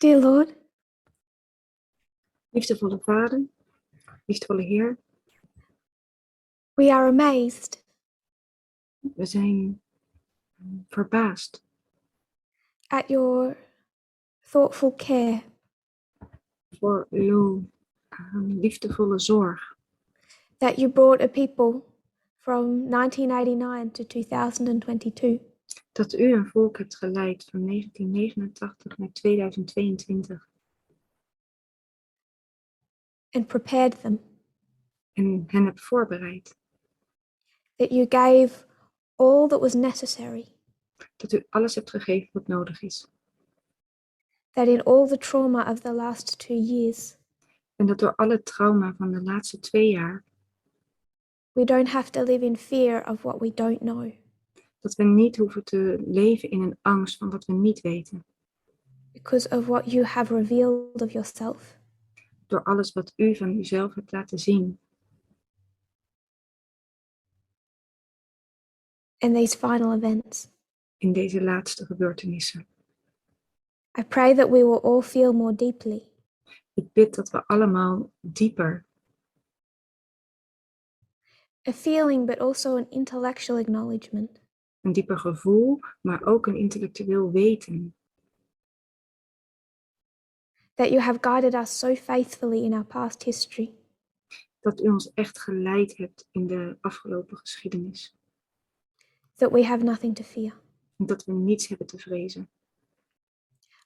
Dear Lord, Liefdevolle Vader, liefdevolle Heer, we are amazed we zijn verbaasd at your thoughtful care voor uw liefdevolle zorg. that you brought a people from 1989 to 2022 Dat u een volk hebt geleid van 1989 naar 2022 and prepared them, en hen hebt voorbereid. that you gave all that was necessary, Dat u alles hebt gegeven wat nodig is. that in all the trauma of the last 2 years, En dat door alle trauma van de laatste 2 jaar, we don't have to live in fear of what we don't know, dat we niet hoeven te leven in een angst van wat we niet weten. because of what you have revealed of yourself. Door alles wat u van uzelf hebt laten zien. In these final events, In deze laatste gebeurtenissen. I pray that we will all feel more deeply Ik bid dat we allemaal dieper, a feeling but also an intellectual acknowledgement een dieper gevoel, maar ook een intellectueel weten. that you have guided us so faithfully in our past history, Dat u ons echt geleid hebt in de afgelopen geschiedenis. that we have nothing to fear. En dat we niets hebben te vrezen.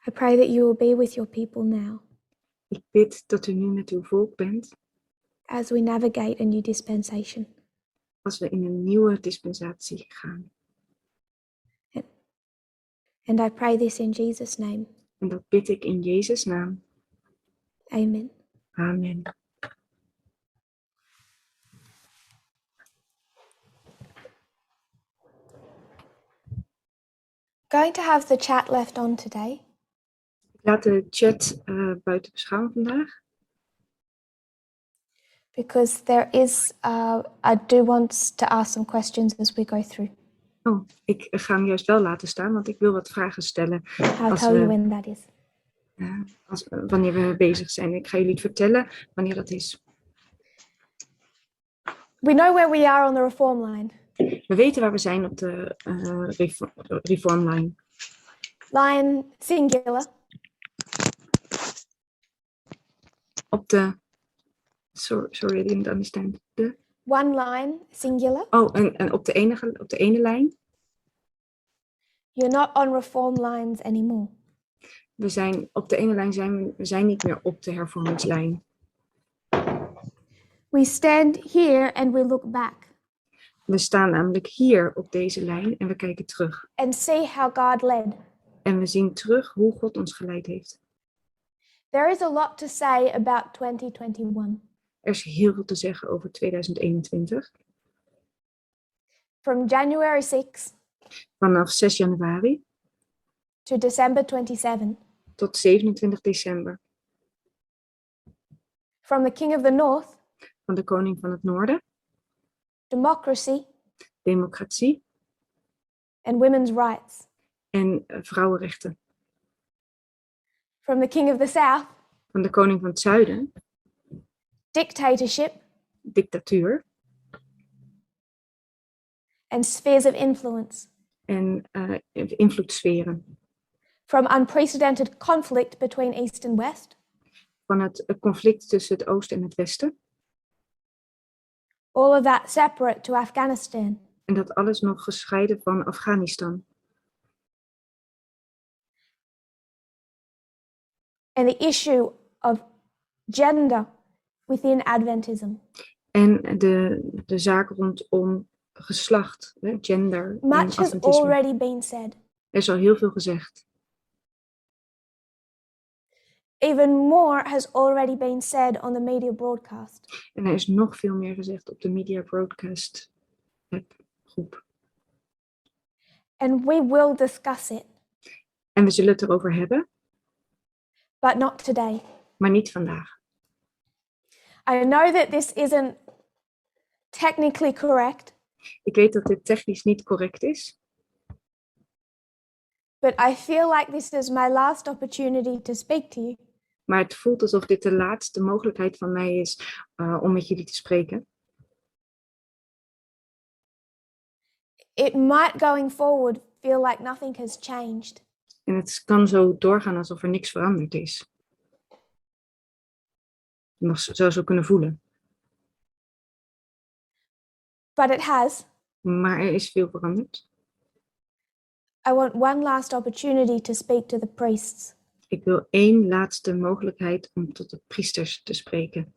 I pray that you will be with your people now Ik bid dat u nu met uw volk bent, as we navigate a new dispensation. als we in een nieuwe dispensatie gaan. And I pray this in Jesus' name. En dat bid ik in Jezus' naam. Amen. Amen. Going to have the chat left on today. Ik laat de chat buiten beschouwing vandaag. Because there is, I do want to ask some questions as we go through. Oh, ik ga hem juist wel laten staan, want ik wil wat vragen stellen. I'll tell you when that is. Wanneer we bezig zijn. Ik ga jullie het vertellen wanneer dat is. We know where we are on the reform line. We weten waar we zijn op de reformlijn. Line singular. Op de... Sorry, I didn't understand. One line singular. Oh, en op de ene lijn. You're not on reform lines anymore. We zijn op de ene lijn we zijn niet meer op de hervormingslijn. We stand here and we look back. We staan namelijk hier op deze lijn en we kijken terug. And see how God led. En we zien terug hoe God ons geleid heeft. There is a lot to say about 2021. Er is heel veel te zeggen over 2021. From January 6 Vanaf 6 januari to December 27. tot 27 december. From the King of the North. Van de koning van het noorden. Democracy. Democratie. And women's rights. En vrouwenrechten. From the King of the South. Van de koning van het zuiden. Dictatorship. Dictatuur. And spheres of influence. En invloedssferen. From unprecedented conflict between East and West. Van het conflict tussen het oosten en het westen. All of that separate to Afghanistan. En dat alles nog gescheiden van Afghanistan. And the issue of gender within Adventism. En de zaak rondom geslacht, gender. Much has already been said. Er is al heel veel gezegd. Even more has already been said on the media broadcast. En er is nog veel meer gezegd op de media broadcast groep. And we will discuss it. En we zullen het erover hebben. But not today. Maar niet vandaag. I know that this isn't technically correct. Ik weet dat dit technisch niet correct is. but I feel like this is my last opportunity to speak to you. Maar het voelt alsof dit de laatste mogelijkheid van mij is om met jullie te spreken. It might going forward feel like nothing has changed. En het kan zo doorgaan alsof er niks veranderd is. Je mag zo zo kunnen voelen. But it has. Maar er is veel veranderd. I want one last opportunity to speak to the priests. Ik wil één laatste mogelijkheid om tot de priesters te spreken.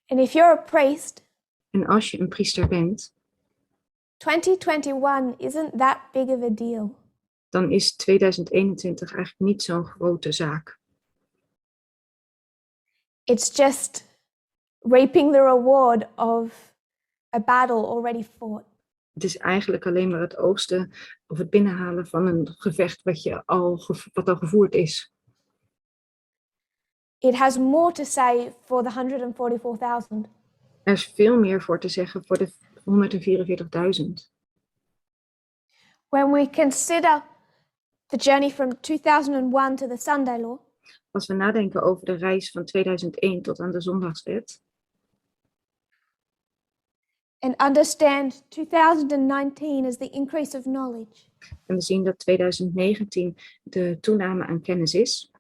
And if you're a priest, En als je een priester bent, 2021 isn't that big of a deal. dan is 2021 eigenlijk niet zo'n grote zaak. It's just reaping the reward of a battle already fought. Het is eigenlijk alleen maar het oogsten of het binnenhalen van een gevecht wat al gevoerd is. It has more to say for the 144,000. Er is veel meer voor te zeggen voor de 144.000. When we consider the journey from 2001 to the Sunday law, Als we nadenken over de reis van 2001 tot aan de Zondagswet, and understand 2019 as the increase of knowledge, en we zien dat 2019 de toename aan kennis is,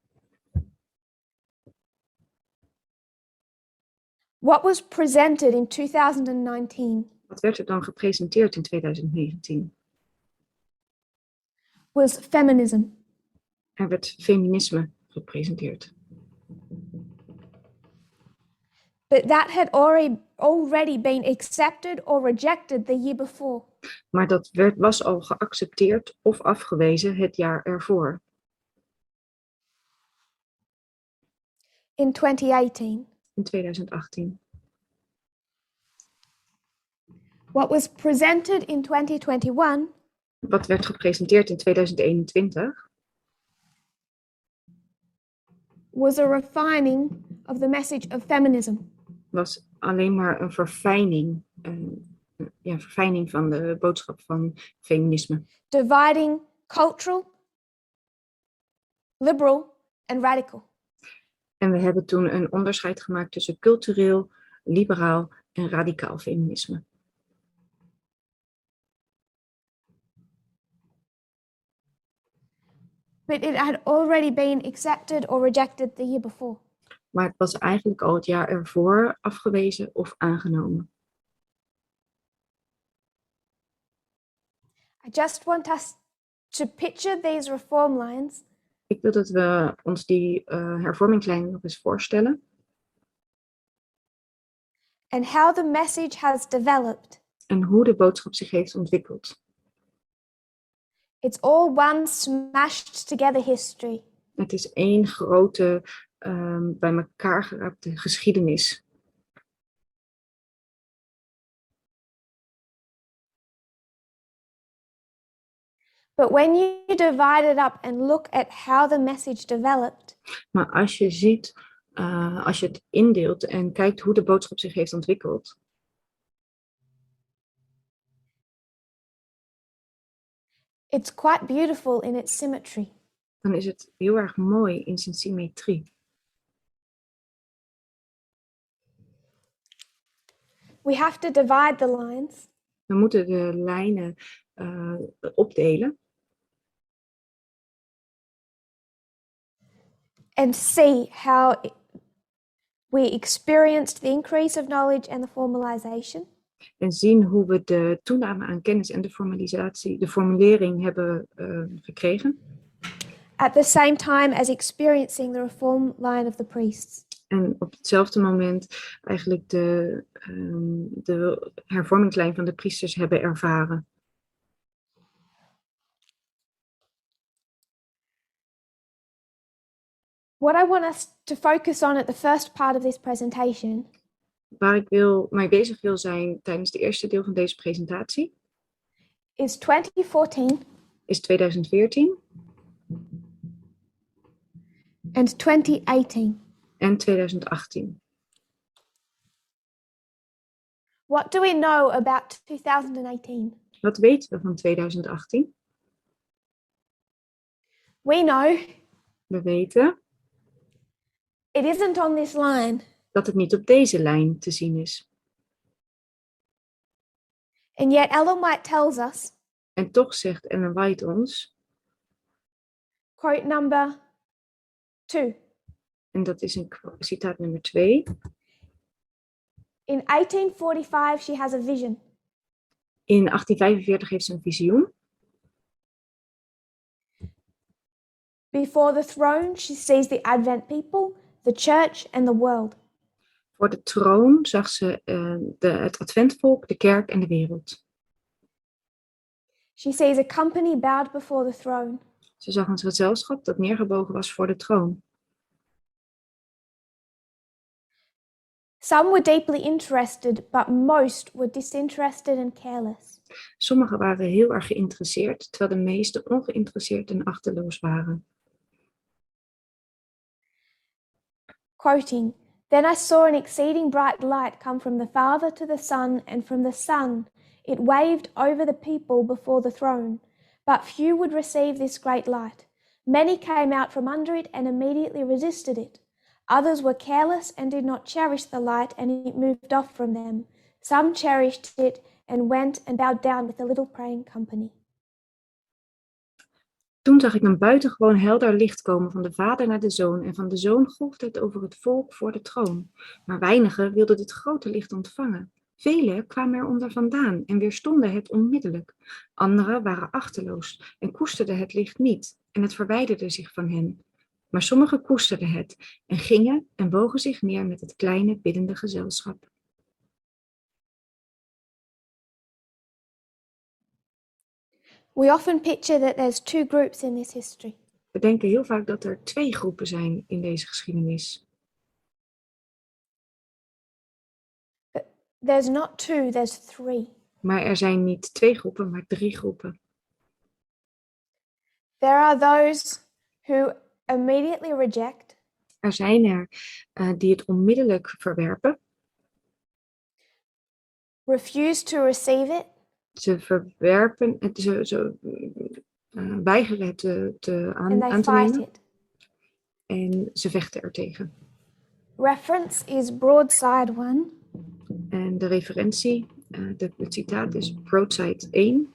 what was presented in 2019 wat werd er dan gepresenteerd in 2019? was feminism. Er werd feminisme gepresenteerd. But that had already been accepted or rejected the year before. Maar dat was al geaccepteerd of afgewezen het jaar ervoor, In 2018. in 2018. What was presented in 2021 Wat werd gepresenteerd in 2021 was a refining of the message of feminism. was alleen maar een verfijning van de boodschap van feminisme. Dividing cultural, liberal, and radical. En we hebben toen een onderscheid gemaakt tussen cultureel, liberaal en radicaal feminisme. But it had already been accepted or rejected the year before. Maar het was eigenlijk al het jaar ervoor afgewezen of aangenomen. I just want us to picture these reform lines Ik wil dat we ons die hervormingslijn nog eens voorstellen. and how the message has developed. En hoe de boodschap zich heeft ontwikkeld. It's all one smashed together history. Het is één grote, bij elkaar geraapte geschiedenis. But when you divide it up and look at how the message developed, Maar als je ziet, als je het indeelt en kijkt hoe de boodschap zich heeft ontwikkeld, it's quite beautiful in its symmetry. dan is het heel erg mooi in zijn symmetrie. We have to divide the lines We moeten de lijnen opdelen and see how we experienced the increase of knowledge and the formalization. en zien hoe we de toename aan kennis en de formulering hebben gekregen. At the same time as experiencing the reform line of the priests. En op hetzelfde moment eigenlijk de hervormingslijn van de priesters hebben ervaren. What I want us to focus on at the first part of this presentation Waar ik mee bezig wil zijn tijdens het eerste deel van deze presentatie is 2014 is 2014 and 2018. en 2018. What do we know about 2018? Wat weten we van 2018? We know We weten it isn't on this line, dat het niet op deze lijn te zien is. and yet Ellen White tells us, En toch zegt Ellen White ons, quote number 2, en dat is een citaat nummer 2. in 1845 she has a vision. In 1845 heeft ze een visioen. Before the throne, she sees the Advent people, the church, and the world. Voor de troon zag ze het adventvolk, de kerk en de wereld. She sees a company bowed before the throne. Ze zag een gezelschap dat neergebogen was voor de troon. Some were deeply interested, but most were disinterested and careless. Sommigen waren heel erg geïnteresseerd, terwijl de meesten ongeïnteresseerd en achterloos waren. Quoting, "Then I saw an exceeding bright light come from the Father to the Son, and from the Son it waved over the people before the throne. But few would receive this great light. Many came out from under it and immediately resisted it. Others were careless and did not cherish the light, and it moved off from them. Some cherished it and went and bowed down with the little praying company." Toen zag ik een buitengewoon helder licht komen van de Vader naar de Zoon, en van de Zoon golfde het over het volk voor de troon. Maar weinigen wilden dit grote licht ontvangen. Velen kwamen er onder vandaan en weerstonden het onmiddellijk. Anderen waren achterloos en koesterden het licht niet, en het verwijderde zich van hen. Maar sommigen koesterden het en gingen en bogen zich neer met het kleine biddende gezelschap. We often picture that there's two groups in this history. We denken heel vaak dat er 2 groepen zijn in deze geschiedenis. But there's not two, there's three. Maar er zijn niet 2 groepen, maar 3 groepen. There are those who immediately reject, Er zijn er die het onmiddellijk verwerpen. refuse to receive it, Ze verwerpen het, ze weigeren het and they aan te fight nemen. it. En ze vechten er tegen. Reference is broadside 1, En de referentie, het citaat is broadside 1,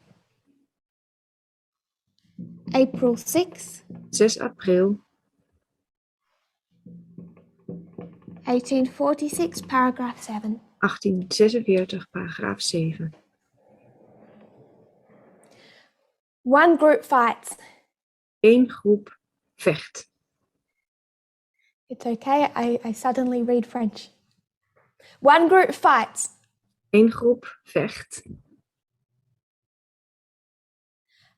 April 6, 6 april 1846, paragraph 7. 1846, paragraaf 7. One group fights. 1 groep vecht. It's okay, I suddenly read French. One group fights. 1 groep vecht.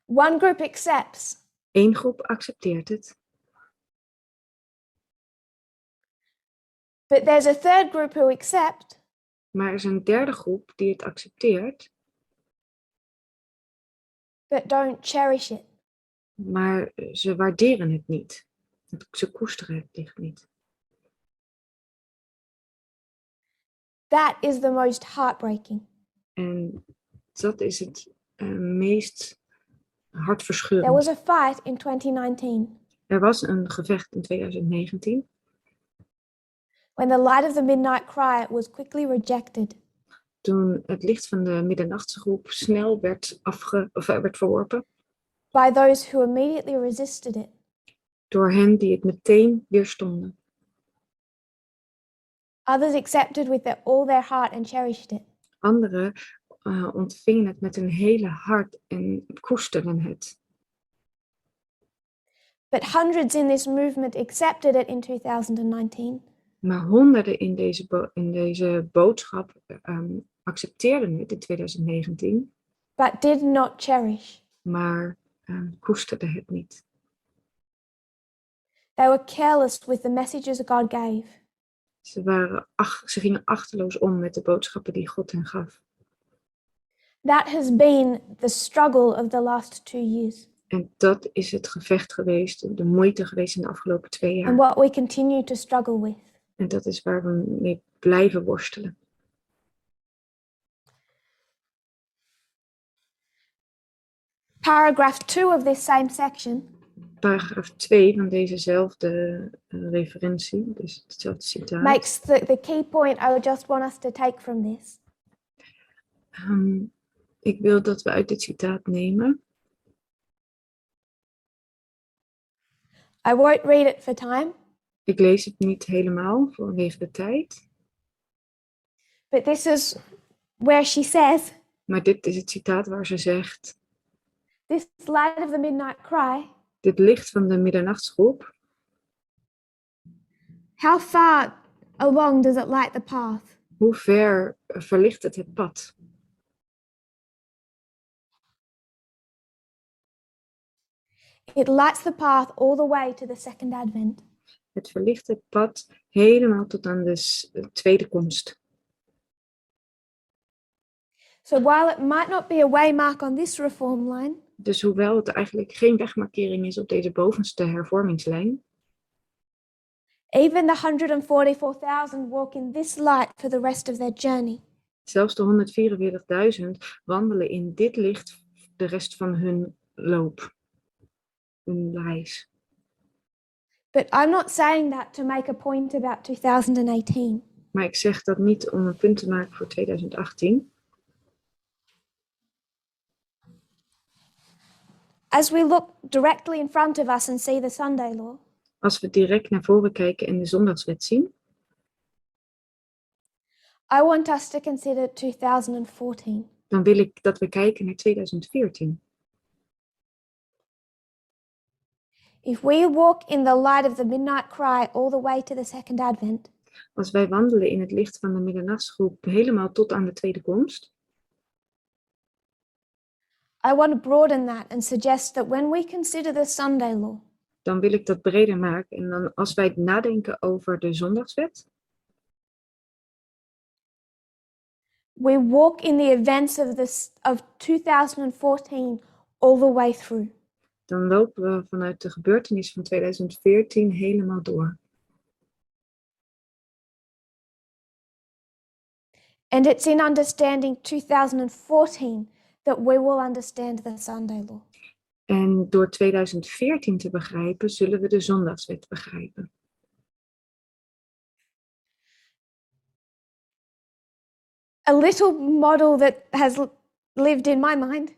One group accepts. 1 groep accepteert het. But there's a third group who accept, Maar er is een 3e groep die het accepteert, but don't cherish it. maar ze waarderen het niet. Ze koesteren het licht niet. That is the most heartbreaking. En dat is het meest There hartverscheurend. was a fight in 2019 Er was een gevecht in 2019 when the light of the midnight cry was quickly rejected. toen het licht van de middernachtse groep snel werd verworpen By those who immediately resisted it. door hen die het meteen weerstonden. Others accepted with all their heart and cherished it. Anderen ontvingen het met hun hele hart en koesterden het. But hundreds in this movement accepted it in 2019. Maar honderden in deze boodschap accepteerden het in 2019, But did not cherish. maar koesterden het niet. They were careless with the messages God gave. Ze gingen achterloos om met de boodschappen die God hen gaf. That has been the struggle of the last 2 years. En dat is het gevecht geweest, de moeite geweest in de afgelopen 2 jaar. And what we continue to struggle with. En dat is waar we mee blijven worstelen. paragraph 2 of this same section Paragraaf 2 van dezezelfde referentie, dus hetzelfde citaat, makes the key point I just want us to take from this. Ik wil dat we uit dit citaat nemen. I won't read it for time, Ik lees het niet helemaal vanwege de tijd. but this is where she says, Maar dit is het citaat waar ze zegt: this light of the midnight cry, dit licht van de middernachtsgroep, how far along does it light the path? hoe ver verlicht het het pad? It lights the path all the way to the second advent. Het verlicht het pad helemaal tot aan de tweede komst. So while it might not be a waymark on this reform line, Dus hoewel het eigenlijk geen wegmarkering is op deze bovenste hervormingslijn, even the 144,000 walk in this light for the rest of their journey. zelfs de 144.000 wandelen in dit licht de rest van hun loop, hun reis. But I'm not saying that to make a point about 2018. Maar ik zeg dat niet om een punt te maken voor 2018. As we look directly in front of us and see the Sunday law, Als we direct naar voren kijken en de Zondagswet zien, I want us to consider 2014. dan wil ik dat we kijken naar 2014. If we walk in the light of the midnight cry all the way to the second advent, Als wij wandelen in het licht van de middernachtsgroep helemaal tot aan de tweede komst, I want to broaden that and suggest that when we consider the Sunday law, dan wil ik dat breder maken. En dan als wij nadenken over de Zondagswet, we walk in the events of 2014 all the way through. dan lopen we vanuit de gebeurtenis van 2014 helemaal door. And it's in understanding 2014 that we will understand the Sunday law. En door 2014 te begrijpen, zullen we de Zondagswet begrijpen. A little model that has lived in my mind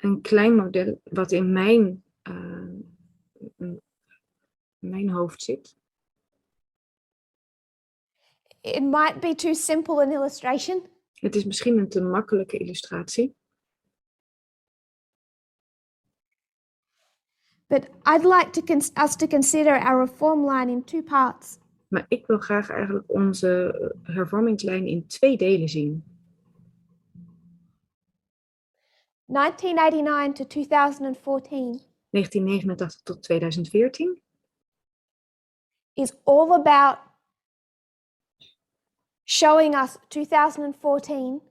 Een klein model wat in mijn hoofd zit. it might be too simple an illustration, Het is misschien een te makkelijke illustratie. but I'd like us to consider our reform line in two parts. Maar ik wil graag eigenlijk onze hervormingslijn in 2 delen zien. 1989 to 2014 1989 tot 2014 is all about showing us 2014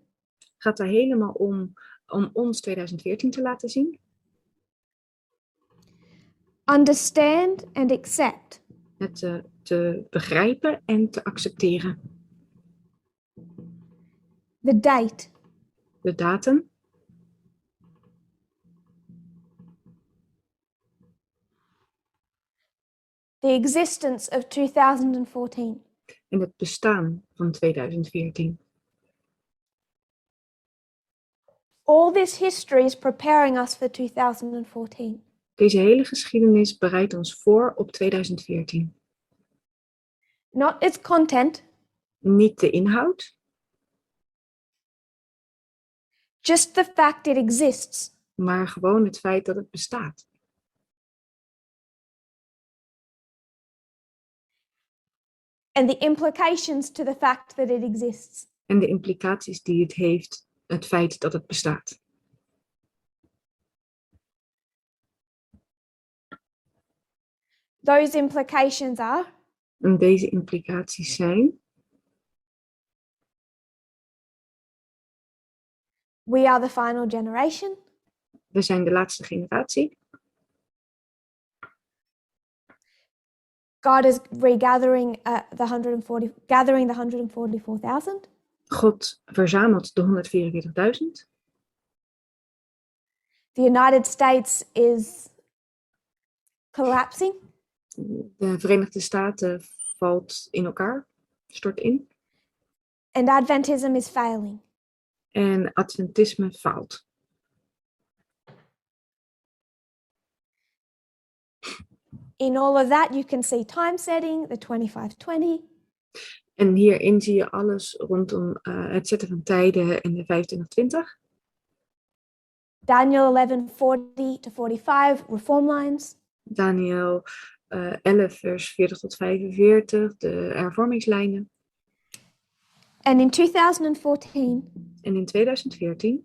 gaat er helemaal om ons 2014 te laten zien. understand and accept Het te begrijpen en te accepteren. the date, De datum, the existence of 2014. en het bestaan van 2014. All this history is preparing us for 2014. Deze hele geschiedenis bereidt ons voor op 2014. Not its content, Niet de inhoud, just the fact it exists. maar gewoon het feit dat het bestaat. And the implications to the fact that it exists. En de implicaties die het heeft, het feit dat het bestaat. Those implications are En deze implicaties zijn: we are the final generation. we zijn de laatste generatie. God is regathering gathering the 144,000. God verzamelt de 144.000. The United States is collapsing. De Verenigde Staten valt in elkaar, stort in. And Adventism is failing. En Adventisme faalt. In all of that, you can see time setting, the 2520. En hierin zie je alles rondom het zetten van tijden en de 2520. Daniel 11:40 to 45, reform lines. Daniel 11 vers 40 tot 45, de hervormingslijnen. And in 2014, En in 2014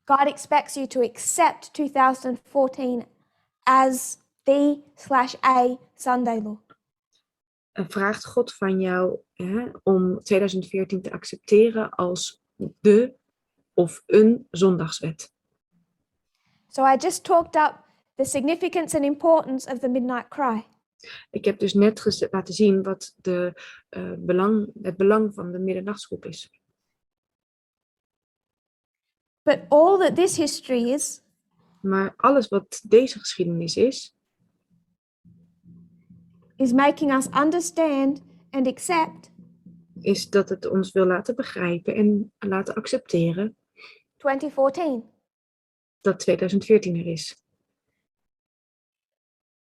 God expects you to accept 2014 as the/a Sunday law. vraagt God van jou om 2014 te accepteren als de of een zondagswet. So I just talked up the significance and importance of the midnight cry. Ik heb dus net laten zien wat het belang van de middernachtsroep is. But all that this history is Maar alles wat deze geschiedenis is making us understand and accept is dat het ons wil laten begrijpen en laten accepteren 2014. dat 2014 er is.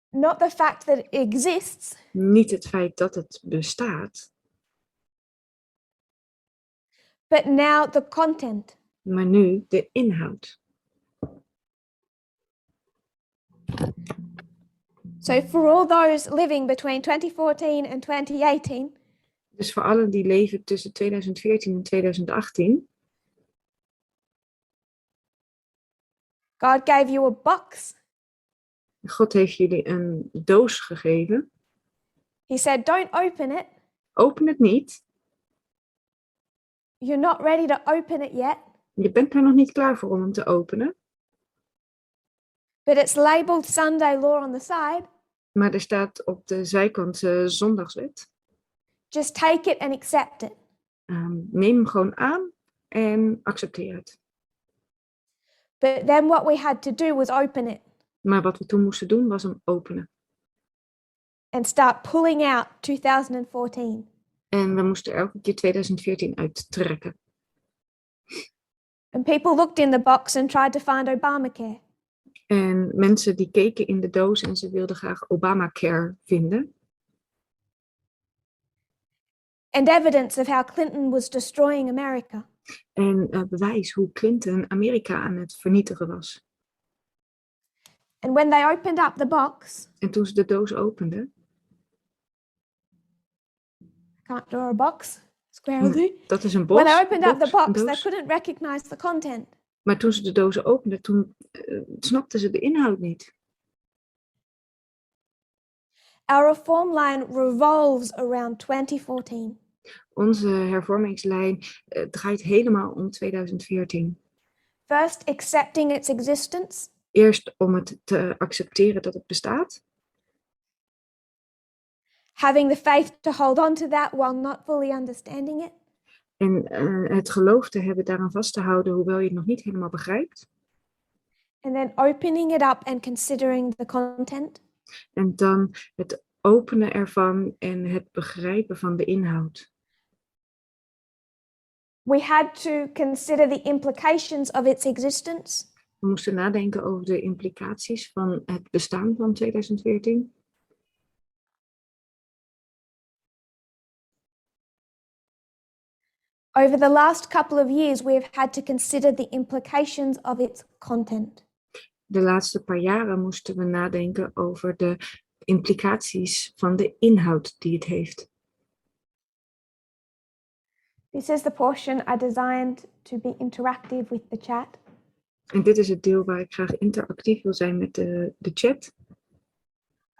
Not the fact that it exists, Niet het feit dat het bestaat, but now the content. maar nu de inhoud. So for all those living between 2014 and 2018, Dus voor allen die leven tussen 2014 en 2018, God gave you a box. God heeft jullie een doos gegeven. He said, don't open it. Open het niet. You're not ready to open it yet. Je bent er nog niet klaar voor om hem te openen. But it's labeled Sunday law on the side. Maar er staat op de zijkant Zondagswet. Just take it and accept it. Neem hem gewoon aan en accepteer het. But then what we had to do was open it Maar wat we toen moesten doen was hem openen. and start pulling out 2014. En we moesten elke keer 2014 uittrekken. And people looked in the box and tried to find Obamacare. En mensen die keken in de doos en ze wilden graag Obamacare vinden. And evidence of how Clinton was destroying America. En bewijs hoe Clinton Amerika aan het vernietigen was. And when they opened up the box, En toen ze de doos openden, can't draw a box, squarely. dat is een box. When they opened up the box, een they doos. couldn't recognize the content. Maar toen ze de dozen openden, toen snapten ze de inhoud niet. Our reform line revolves around 2014. Onze hervormingslijn draait helemaal om 2014. First, accepting its existence. Eerst om het te accepteren dat het bestaat. Having the faith to hold on to that while not fully understanding it. En het geloof te hebben daaraan vast te houden, hoewel je het nog niet helemaal begrijpt. And then opening it up and considering the content. En dan het openen ervan en het begrijpen van de inhoud. We had to consider the implications of its existence. We moesten nadenken over de implicaties van het bestaan van 2014. Over the last couple of years, we have had to consider the implications of its content. De laatste paar jaren moesten we nadenken over de implicaties van de inhoud die het heeft. This is the portion I designed to be interactive with the chat. En dit is het deel waar ik graag interactief wil zijn met de chat.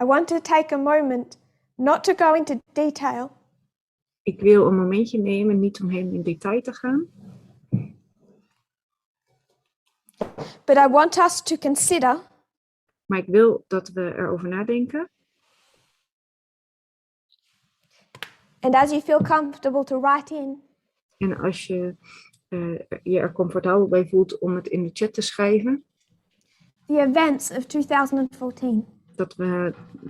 I want to take a moment not to go into detail, Ik wil een momentje nemen, niet om helemaal in detail te gaan. but I want us to consider Maar ik wil dat we erover nadenken. and as you feel comfortable to write in, En als je je er comfortabel bij voelt om het in de chat te schrijven. The events of 2014.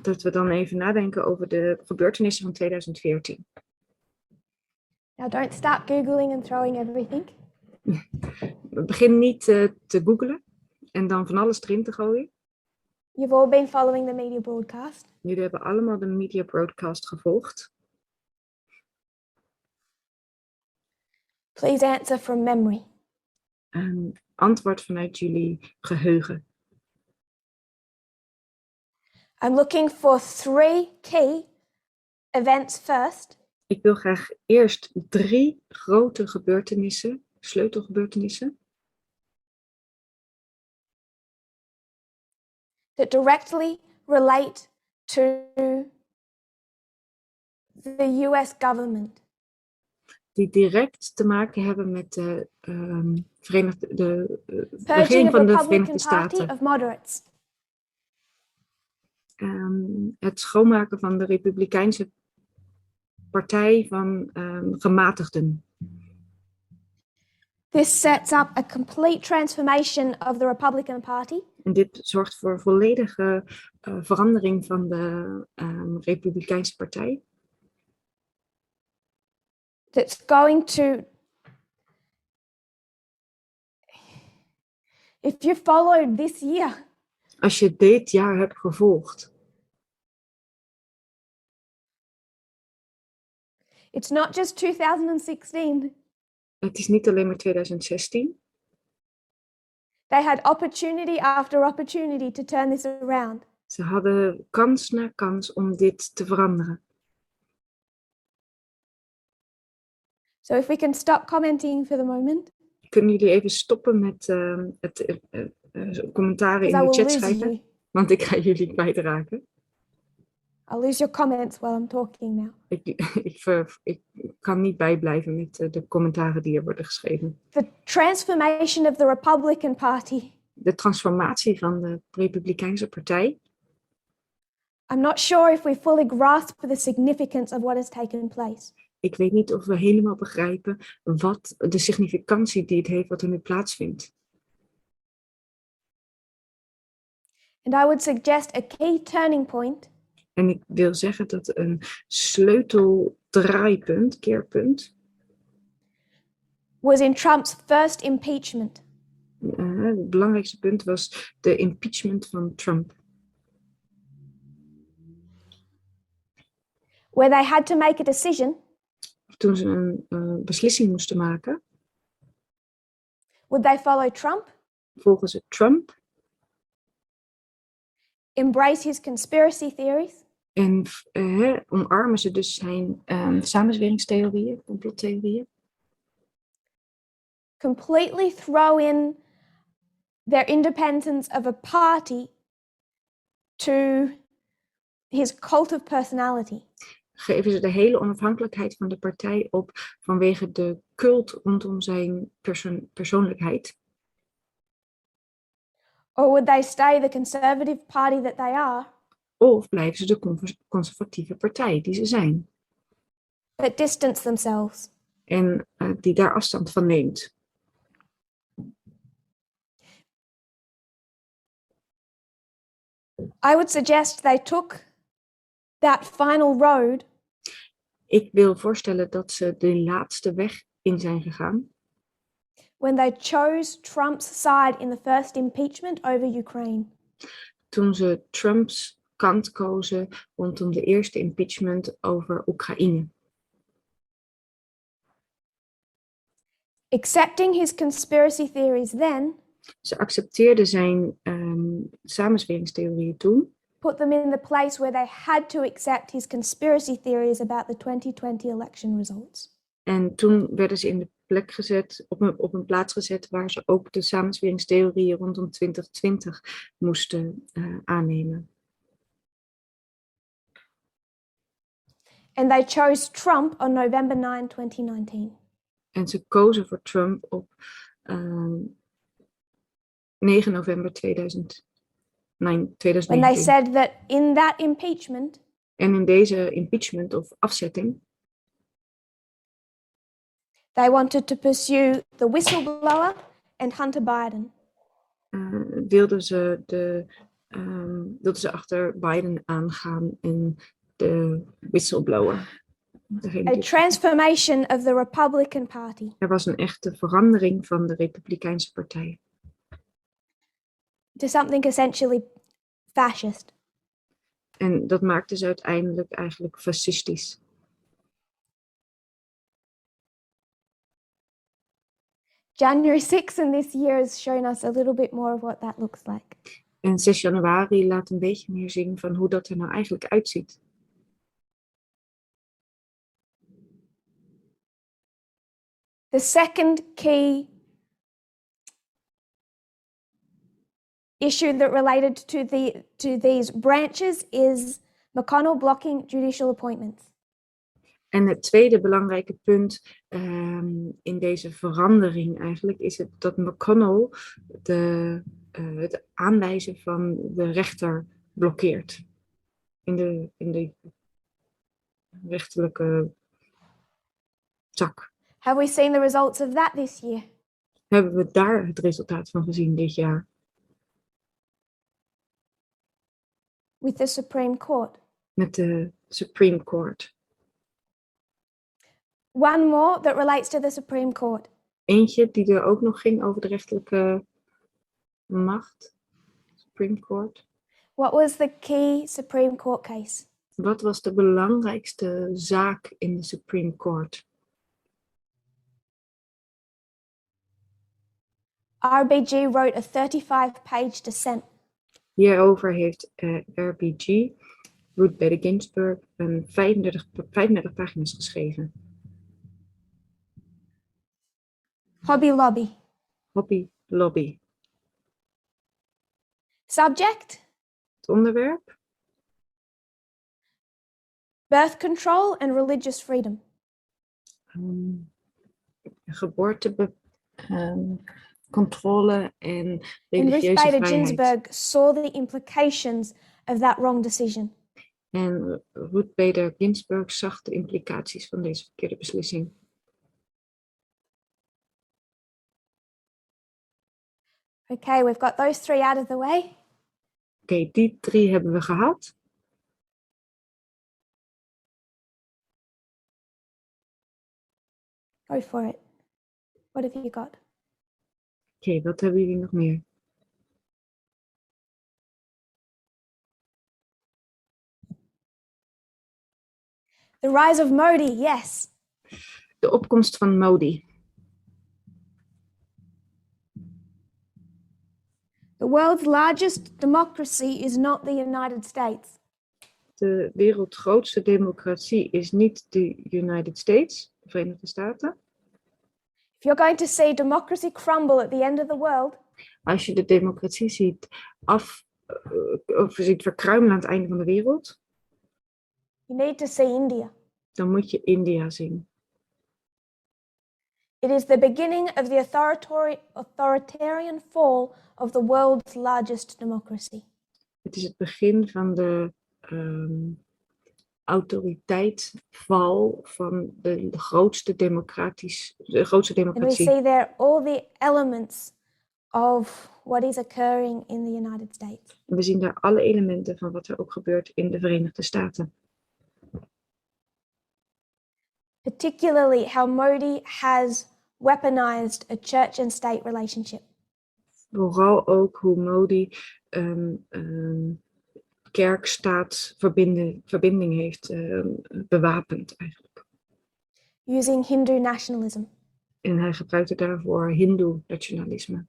Dat we dan even nadenken over de gebeurtenissen van 2014. Now don't start Googling and throwing everything. Begin niet te googlen en dan van alles erin te gooien. You've all been following the media broadcast. Jullie hebben allemaal de media broadcast gevolgd. Please answer from memory. Antwoord vanuit jullie geheugen. I'm looking for 3 key events first. Ik wil graag eerst 3 grote gebeurtenissen, sleutelgebeurtenissen, that directly relate to the US government. die direct te maken hebben met de Purging regering of van de Republican Verenigde Party Staten. of moderates. Het schoonmaken van de Republikeinse partij van gematigden. This sets up a complete transformation of the Republican Party En dit zorgt voor volledige verandering van de Republikeinse partij. that's going to, if you followed this year, Als je dit jaar hebt gevolgd, it's not just 2016. het is niet alleen maar 2016. They had opportunity after opportunity to turn this around. Ze hadden kans na kans om dit te veranderen. So if we can stop commenting for the moment, Kunnen jullie even stoppen met commentaren in because I de will chat lose schrijven? you. Want ik ga jullie kwijtraken. I'll lose your comments while I'm talking now. Ik kan niet bijblijven met de commentaren die er worden geschreven. The transformation of the Republican Party. De transformatie van de Republikeinse partij. I'm not sure if we fully grasp the significance of what has taken place. Ik weet niet of we helemaal begrijpen wat de significantie die het heeft wat er nu plaatsvindt. And I would suggest a key turning point En ik wil zeggen dat een sleuteldraaipunt, keerpunt, was in Trump's first impeachment. het belangrijkste punt was de impeachment van Trump. Where they had to make a decision. Toen ze een beslissing moesten maken, Would they follow Trump? volgen ze Trump Embrace his conspiracy theories? en omarmen ze dus zijn samenzweringstheorieën, complottheorieën. Completely throw in their independence of a party to his cult of personality. Geven ze de hele onafhankelijkheid van de partij op vanwege de cult rondom zijn persoonlijkheid? Or would they stay the conservative party that they are, Of blijven ze de conservatieve partij die ze zijn? but distance themselves? En die daar afstand van neemt. I would suggest they took that final road Ik wil voorstellen dat ze de laatste weg in zijn gegaan. when they chose Trump's side in the first impeachment over Ukraine. Toen ze Trumps kant kozen rondom de eerste impeachment over Oekraïne. Accepting his conspiracy theories then Ze accepteerden zijn samenzweringstheorieën toen. put them in the place where they had to accept his conspiracy theories about the 2020 election results. En toen werden ze in de plek gezet, op een plaats gezet waar ze ook de samenzweringstheorieën rondom 2020 moesten aannemen. And they chose Trump on November 9, 2019. En ze kozen voor Trump op 9 november 2019. When they said that in that impeachment, En in deze impeachment of afzetting They wanted to pursue the whistleblower and Hunter Biden. Wilden ze achter Biden aangaan en de whistleblower. A transformation of the Republican Party. Er was een echte verandering van de Republikeinse partij. To something essentially fascist. En dat maakte ze uiteindelijk eigenlijk fascistisch. January 6th in this year has shown us a little bit more of what that looks like. En 6 januari laat een beetje meer zien van hoe dat er nou eigenlijk uitziet. The second key issue that related to these branches is McConnell blocking judicial appointments. En het tweede belangrijke punt in deze verandering eigenlijk is het dat McConnell het aanwijzen van de rechter blokkeert. In de rechterlijke zak. Have we seen the results of that this year? Hebben we daar het resultaat van gezien dit jaar? With the Supreme Court. Met de Supreme Court. One more that relates to the Supreme Court. Eentje die er ook nog ging over de rechterlijke macht. Supreme Court. What was the key Supreme Court case? Wat was de belangrijkste zaak in de Supreme Court? RBG wrote a 35-page dissent. Hierover heeft RBG, Ruth Bader Ginsburg, een 35 pagina's geschreven. Hobby Lobby. Hobby Lobby. Subject? Het onderwerp? Birth control and religious freedom. Geboortecontrole en And religieuze Ruth Bader vrijheid. Ginsburg saw the implications of that wrong decision. En Ruth Bader Ginsburg zag de implicaties van deze verkeerde beslissing. Okay, we've got those three out of the way. Oké, die 3 hebben we gehad. Go for it. What have you got? Oké, wat hebben jullie nog meer? The rise of Modi, yes. De opkomst van Modi. The world's largest democracy is not the United States. De wereldgrootste democratie is niet de United States, de Verenigde Staten. If you're going to see democracy crumble at the end of the world, Als je de democratie ziet verkruimelen aan het einde van de wereld, you need to see India. dan moet je India zien. It is the beginning of the authoritarian fall of the world's largest democracy. Het is het begin van de autoriteitsval van de grootste democratie. And we see there all the elements of what is occurring in the United States. En we zien daar alle elementen van wat er ook gebeurt in de Verenigde Staten. Particularly how Modi has weaponized a church and state relationship. Vooral ook hoe Modi kerk-staatsverbinding heeft bewapend eigenlijk. Using Hindu nationalism. En hij gebruikte daarvoor Hindoe-nationalisme.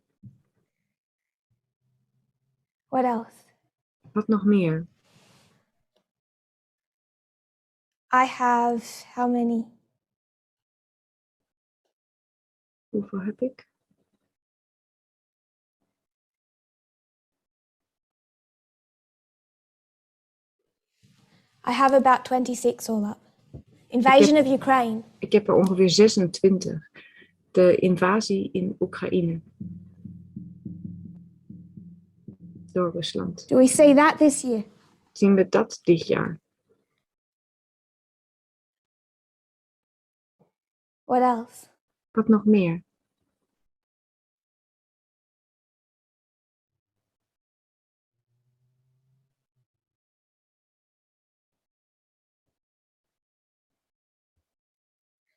What else? Wat nog meer? I have how many? Hoeveel heb ik? I have about 26 all up. Invasion of Ukraine. Ik heb er ongeveer 26. De invasie in Oekraïne. Door Rusland. Do we see that this year? Zien we dat dit jaar? What else? Wat nog meer?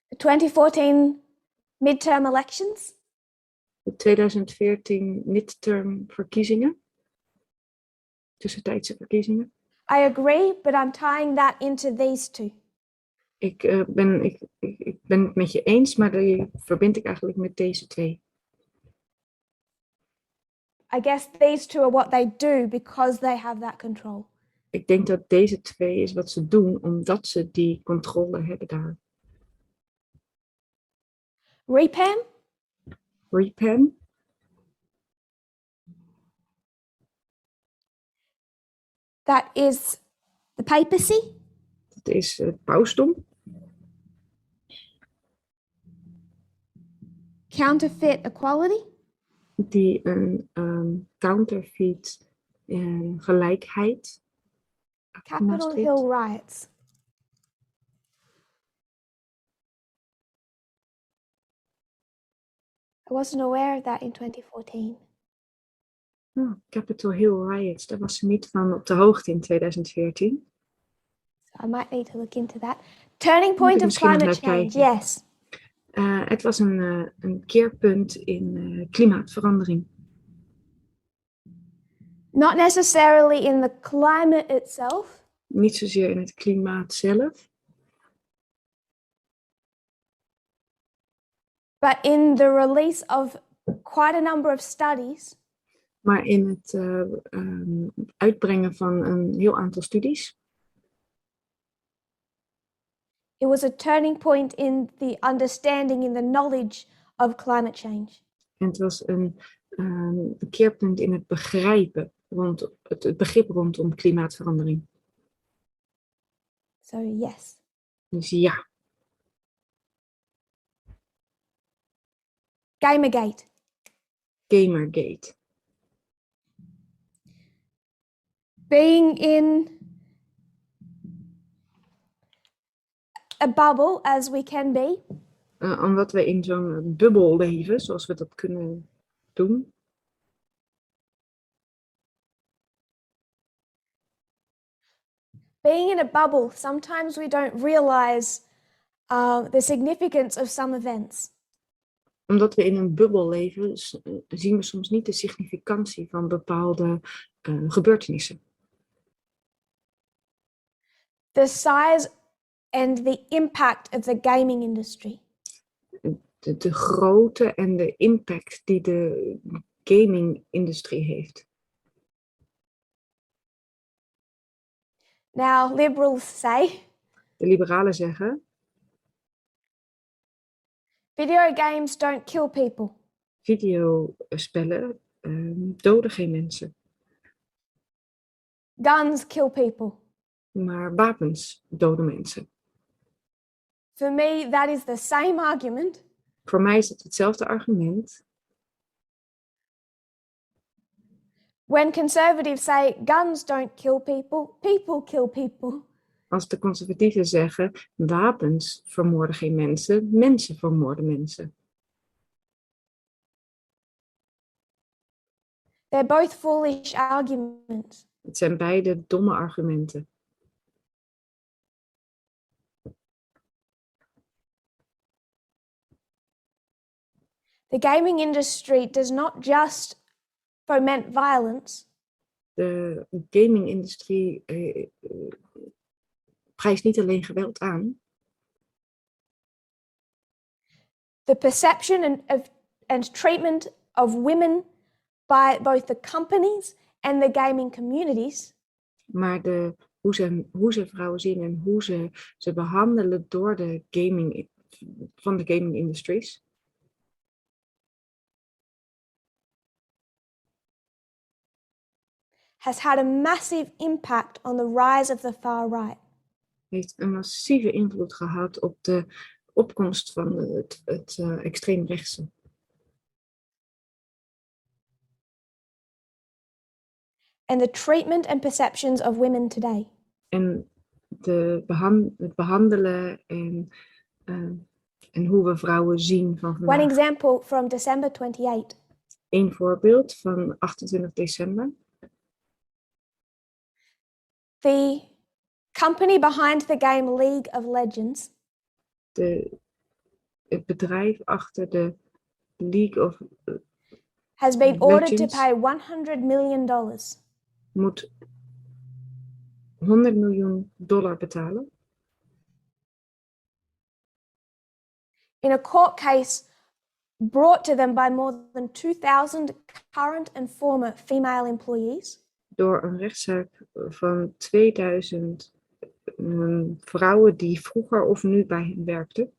The 2014 midterm elections. De 2014 midterm verkiezingen. Tussentijdse verkiezingen. I agree, but I'm tying that into these two. Ik ben het met je eens, maar die verbind ik eigenlijk met deze twee. I guess these two are what they do because they have that control. Ik denk dat deze twee is wat ze doen, omdat ze die controle hebben daar. Repam, Repam, that is the papacy. dat is het pausdom. Counterfeit equality. Die een counterfeit gelijkheid Capitol nastreeft. Hill riots. I wasn't aware of that in 2014. Oh, Capitol Hill riots, daar was ze niet van op de hoogte in 2014. So I might need to look into that. Turning point of misschien nog climate naar change, kijken. yes. Het was een keerpunt in klimaatverandering. Not necessarily in the climate itself, Niet zozeer in het klimaat zelf, but in the release of quite a number of studies maar in het uitbrengen van een heel aantal studies. it was a turning point in the understanding, in the knowledge of climate change. En het was een keerpunt in het begrijpen, het begrip rondom klimaatverandering. So yes. Dus ja, Gamergate. Gamergate. Being in a bubble as we can be, Omdat we in zo'n bubbel leven, zoals we dat kunnen doen. being in a bubble, sometimes we don't realize the significance of some events. Omdat we in een bubbel leven, zien we soms niet de significantie van bepaalde gebeurtenissen. The size and the impact of the gaming industry. De grootte en de impact die de gaming-industrie heeft. Now, liberals say De liberalen zeggen, video games don't kill people. videospellen doden geen mensen. Guns kill people. Maar wapens doden mensen. For me, that is the same argument Voor mij is het hetzelfde argument. when conservatives say guns don't kill people, people kill people. Als de conservatieven zeggen, wapens vermoorden geen mensen, mensen vermoorden mensen. They're both foolish arguments. Het zijn beide domme argumenten. The gaming industry does not just foment violence, De gaming-industrie prijst niet alleen geweld aan. the perception and treatment of women by both the companies and the gaming communities Maar hoe ze vrouwen zien en hoe ze behandelen door de van de gaming industries. has had a massive impact on the rise of the far right. Heeft een massieve invloed gehad op de opkomst van het extreemrechtse. And the treatment and perceptions of women today. En het behandelen en En hoe we vrouwen zien van One vandaag. example from December 28. Eén voorbeeld van 28 december. The company behind the game League of Legends Het bedrijf achter de League of has been ordered to Legends pay $100 million moet $100 miljoen betalen. in a court case brought to them by more than 2,000 current and former female employees. Door een rechtszaak van 2000 vrouwen die vroeger of nu bij hen werkten.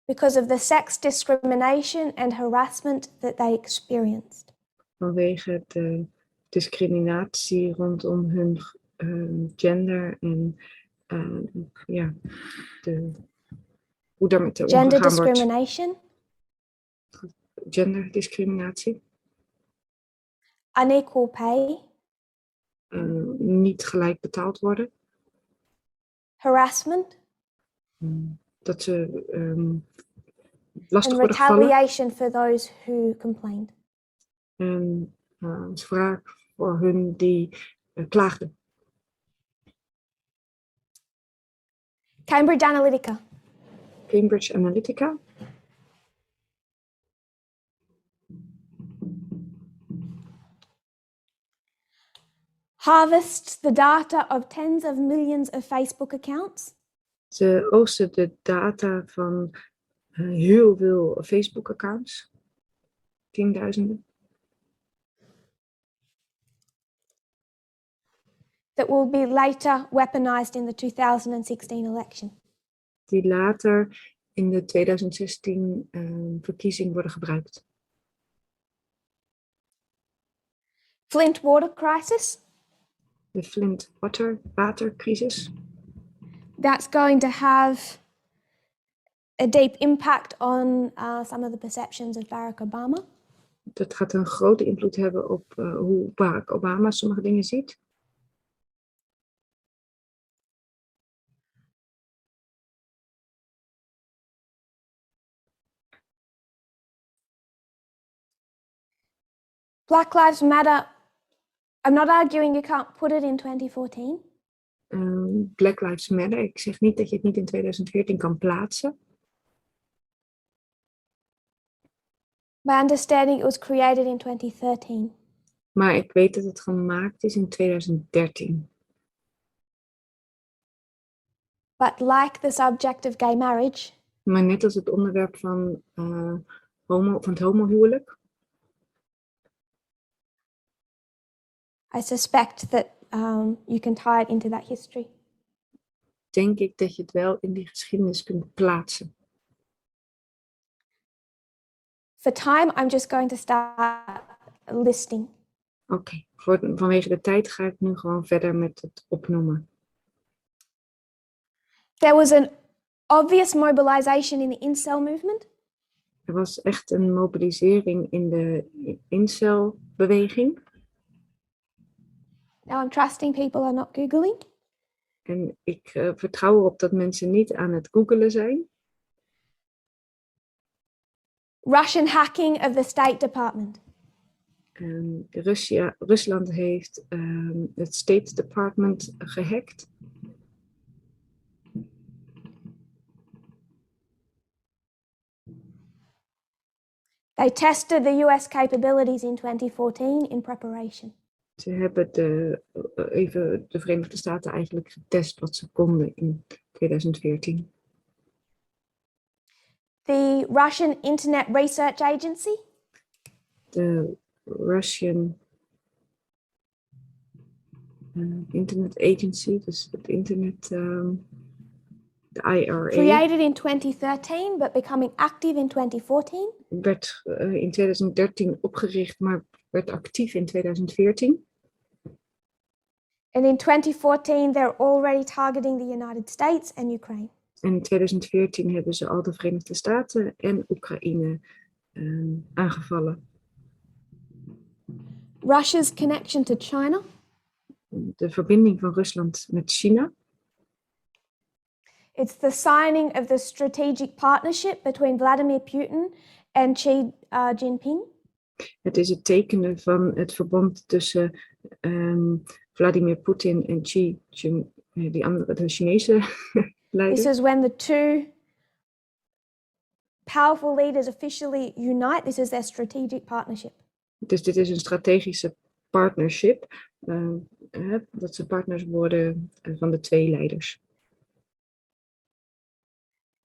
Because of the sex discrimination and harassment that they experienced. Vanwege de discriminatie rondom hun gender en hoe daarmee te Gender omgegaan wordt. discrimination, Genderdiscriminatie. unequal pay, Niet gelijk betaald worden. harassment, Dat ze lastig and worden gevallen. retaliation for those who complained. En wraak voor hun die klaagden. Cambridge Analytica. Cambridge Analytica. Harvests the data of tens of millions of Facebook accounts. Ze oosten de data van heel veel Facebook-accounts. 10.000. That will be later weaponized in the 2016 election. Die later in de 2016 verkiezing worden gebruikt. Flint water crisis. De Flint watercrisis. That's going to have a deep impact on some of the perceptions of Barack Obama. Dat gaat een grote invloed hebben op hoe Barack Obama sommige dingen ziet. Black Lives Matter. I'm not arguing you can't put it in 2014. Black Lives Matter. Ik zeg niet dat je het niet in 2014 kan plaatsen. My understanding it was created in 2013. Maar ik weet dat het gemaakt is in 2013. But like the subject of gay marriage, Maar net als het onderwerp van het homohuwelijk. I suspect that you can tie it into that history. Denk ik dat je het wel in die geschiedenis kunt plaatsen. For time, I'm just going to start listing. Oké, vanwege de tijd ga ik nu gewoon verder met het opnoemen. There was an obvious mobilization in the incel movement. Er was echt een mobilisering in de incel-beweging. Now I'm trusting people are not Googling. En ik vertrouw erop dat mensen niet aan het googelen zijn. Russian hacking of the State Department. Rusland heeft het State Department gehackt. They tested the US capabilities in 2014 in preparation. Ze hebben de Verenigde Staten eigenlijk getest wat ze konden in 2014. The Russian Internet Research Agency. De Russian Internet Agency, dus het internet, de IRA. Created in 2013, but becoming active in 2014. Werd in 2013 opgericht, maar werd actief in 2014. And in 2014, they're already targeting the United States and Ukraine. En in 2014 hebben ze al de Verenigde Staten en Oekraïne aangevallen. Russia's connection to China. de verbinding van Rusland met China. It's the signing of the strategic partnership between Vladimir Putin and Xi Jinping. Het is het tekenen van het verband tussen Vladimir Poetin en de Chinese leider. This is when the two powerful leaders officially unite. This is their strategic partnership. Dus dit is een strategische partnership. Dat ze partners worden van de twee leiders.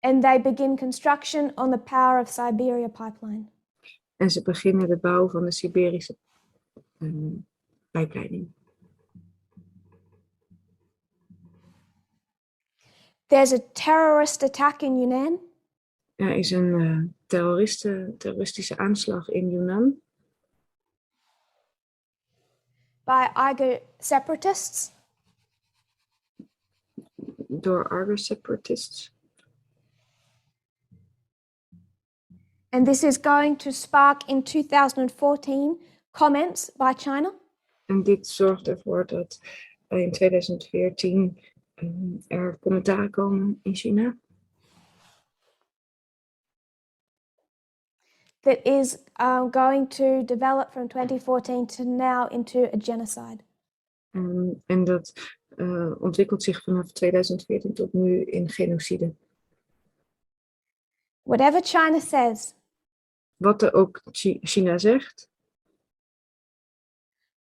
And they begin construction on the Power of Siberia pipeline. En ze beginnen de bouw van de Siberische pijpleiding. There's a terrorist attack in Yunnan. Er is een terroristische aanslag in Yunnan By Uyghur separatists. door Uyghur separatists. And this is going to spark in 2014 comments by China. En dit zorgt ervoor dat in 2014 er commentaar komen in China. That is going to develop from 2014 to now into a genocide. En dat ontwikkelt zich vanaf 2014 tot nu in genocide. Whatever China says, Wat er ook China zegt,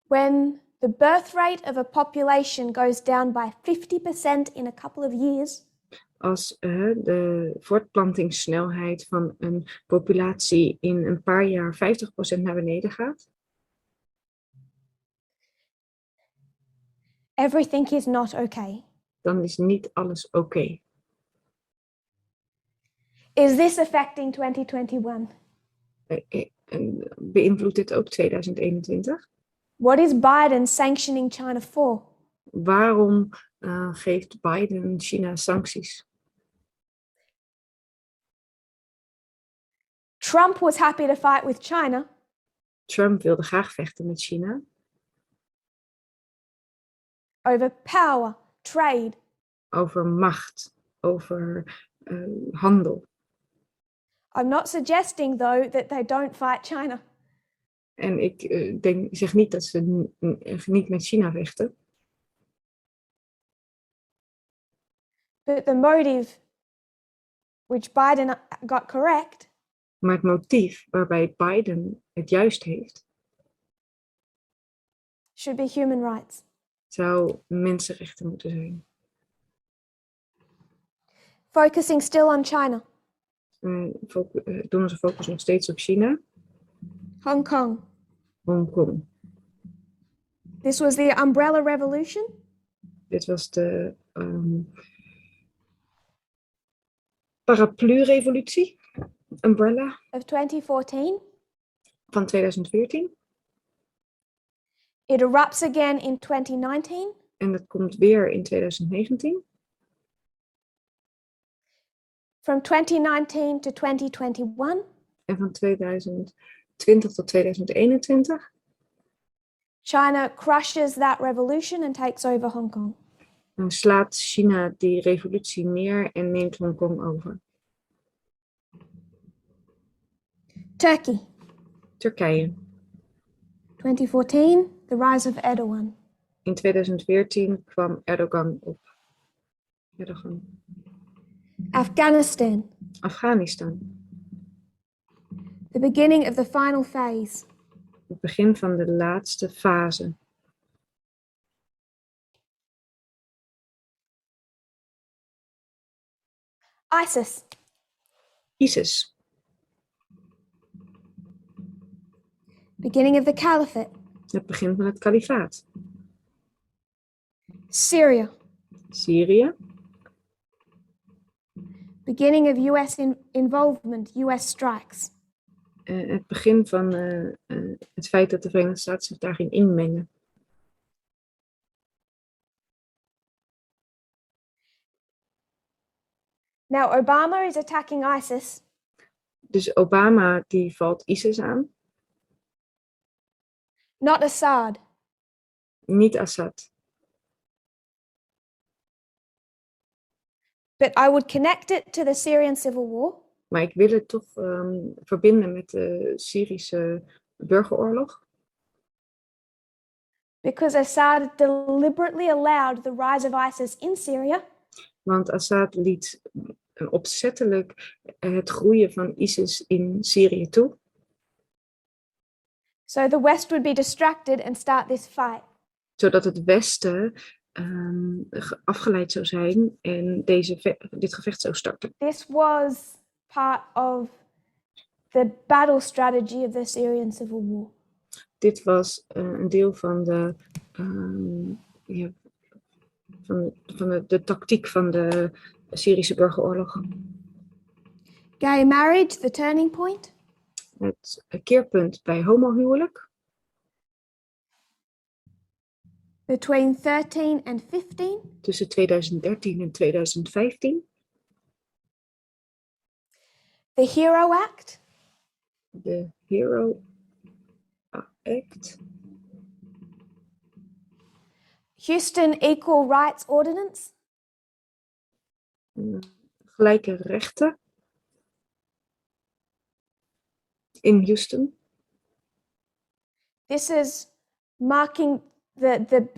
when the birth rate of a population goes down by 50% in a couple of years, als de voortplantingssnelheid van een populatie in een paar jaar 50% naar beneden gaat, everything is not okay. dan is niet alles oké. Is this affecting 2021? En beïnvloedt dit ook 2021? What is Biden sanctioning China for? Waarom geeft Biden China sancties? Trump was happy to fight with China. Trump wilde graag vechten met China Over power, trade. over macht, over handel. I'm not suggesting, though, that they don't fight China. En ik zeg niet dat ze niet met China vechten. But the motive, which Biden got correct, Maar het motief waarbij Biden het juist heeft, should be human rights. zou mensenrechten moeten zijn. Focusing still on China. Doen onze focus nog steeds op China. Hong Kong. Hongkong. This was the Umbrella Revolution. Dit was de paraplu-revolutie, Umbrella, Of 2014. van 2014. It erupts again in 2019. En dat komt weer in 2019. From 2019 to 2021. En van 2020 tot 2021. China crushes that revolution and takes over Hong Kong. Dan slaat China die revolutie neer en neemt Hongkong over. Turkey. Turkije. 2014, the rise of Erdogan. In 2014 kwam Erdogan op. Afghanistan. Afghanistan. The beginning of the final phase. Het begin van de laatste fase. ISIS. Beginning of the caliphate. Het begin van het kalifaat. Syria. Syrië. Beginning of US involvement, US strikes. Het begin van het feit dat de Verenigde Staten zich daarin inmengen. Now Obama is attacking ISIS. Dus Obama die valt ISIS aan. Not Assad. Niet Assad. but I would connect it to the Syrian civil war. Maar ik wil het toch verbinden met de Syrische burgeroorlog. Because Assad deliberately allowed the rise of ISIS in Syria. Want Assad liet opzettelijk het groeien van ISIS in Syrië toe. So the West would be distracted and start this fight. Zodat het Westen afgeleid zou zijn en dit gevecht zou starten. This was part of the battle strategy of the Syrian civil war. Dit was een deel van de tactiek van de Syrische burgeroorlog. Gay marriage, the turning point. Het keerpunt bij homohuwelijk. Between 13 and 15. Tussen 2013 en 2015. The Hero Act. De Hero Act. Houston Equal Rights Ordinance. Gelijke rechten. In Houston. This is marking the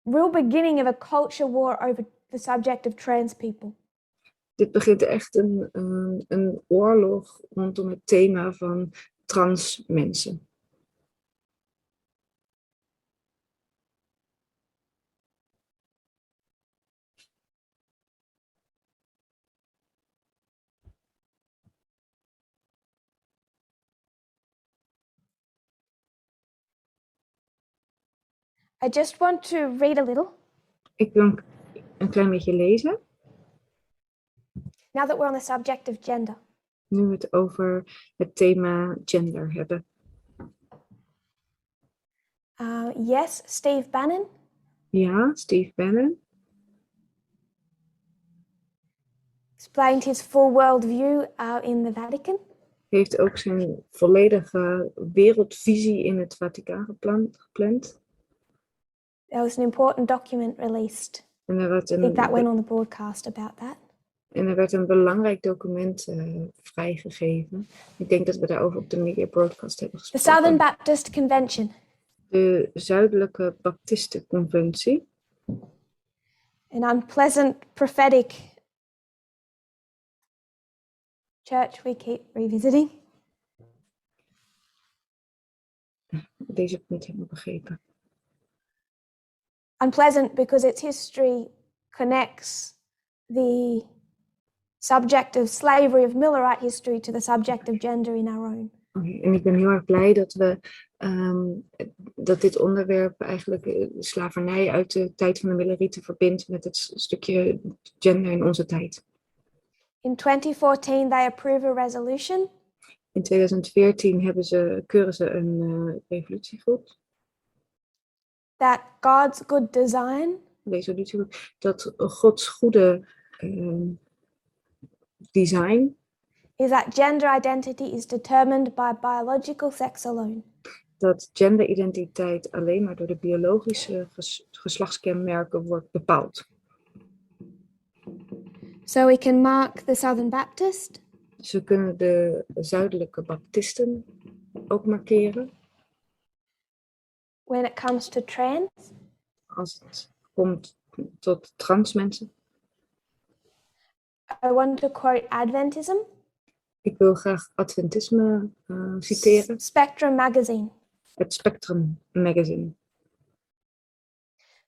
real beginning of a culture war over the subject of trans people. Dit begint echt een oorlog rondom het thema van trans mensen. I just want to read a little. Ik wil een klein beetje lezen. Now that we're on the subject of gender. Nu we het over het thema gender hebben. Yes, Steve Bannon. Ja, Steve Bannon. Explained his full worldview in the Vatican. Heeft ook zijn volledige wereldvisie in het Vaticaan gepland. There was an important document released. En er werd I think that went on the broadcast about that. En er werd een belangrijk document vrijgegeven. Ik denk dat we daarover op de media broadcast hebben The gesproken. Southern Baptist Convention. De Zuidelijke Baptistenconventie. An unpleasant prophetic church we keep revisiting. Deze heb ik niet helemaal begrepen. Unpleasant because its history connects the subject of slavery, of Millerite history, to the subject of gender in our own. Okay. En ik ben heel erg blij dat dit onderwerp eigenlijk de slavernij uit de tijd van de Millerieten verbindt met het stukje gender in onze tijd. In 2014, they approve a resolution. In 2014 keuren ze een resolutiegroep. That God's good design. Resolutiegroep. Dat Gods goede design. Is that gender identity is determined by biological sex alone. Dat genderidentiteit alleen maar door de biologische geslachtskenmerken wordt bepaald. So we can mark the Southern Baptist. Ze kunnen de zuidelijke baptisten ook markeren. When it comes to trans. Als het komt tot trans mensen. I want to quote Adventism. Ik wil graag Adventisme citeren. Spectrum magazine. Het Spectrum magazine.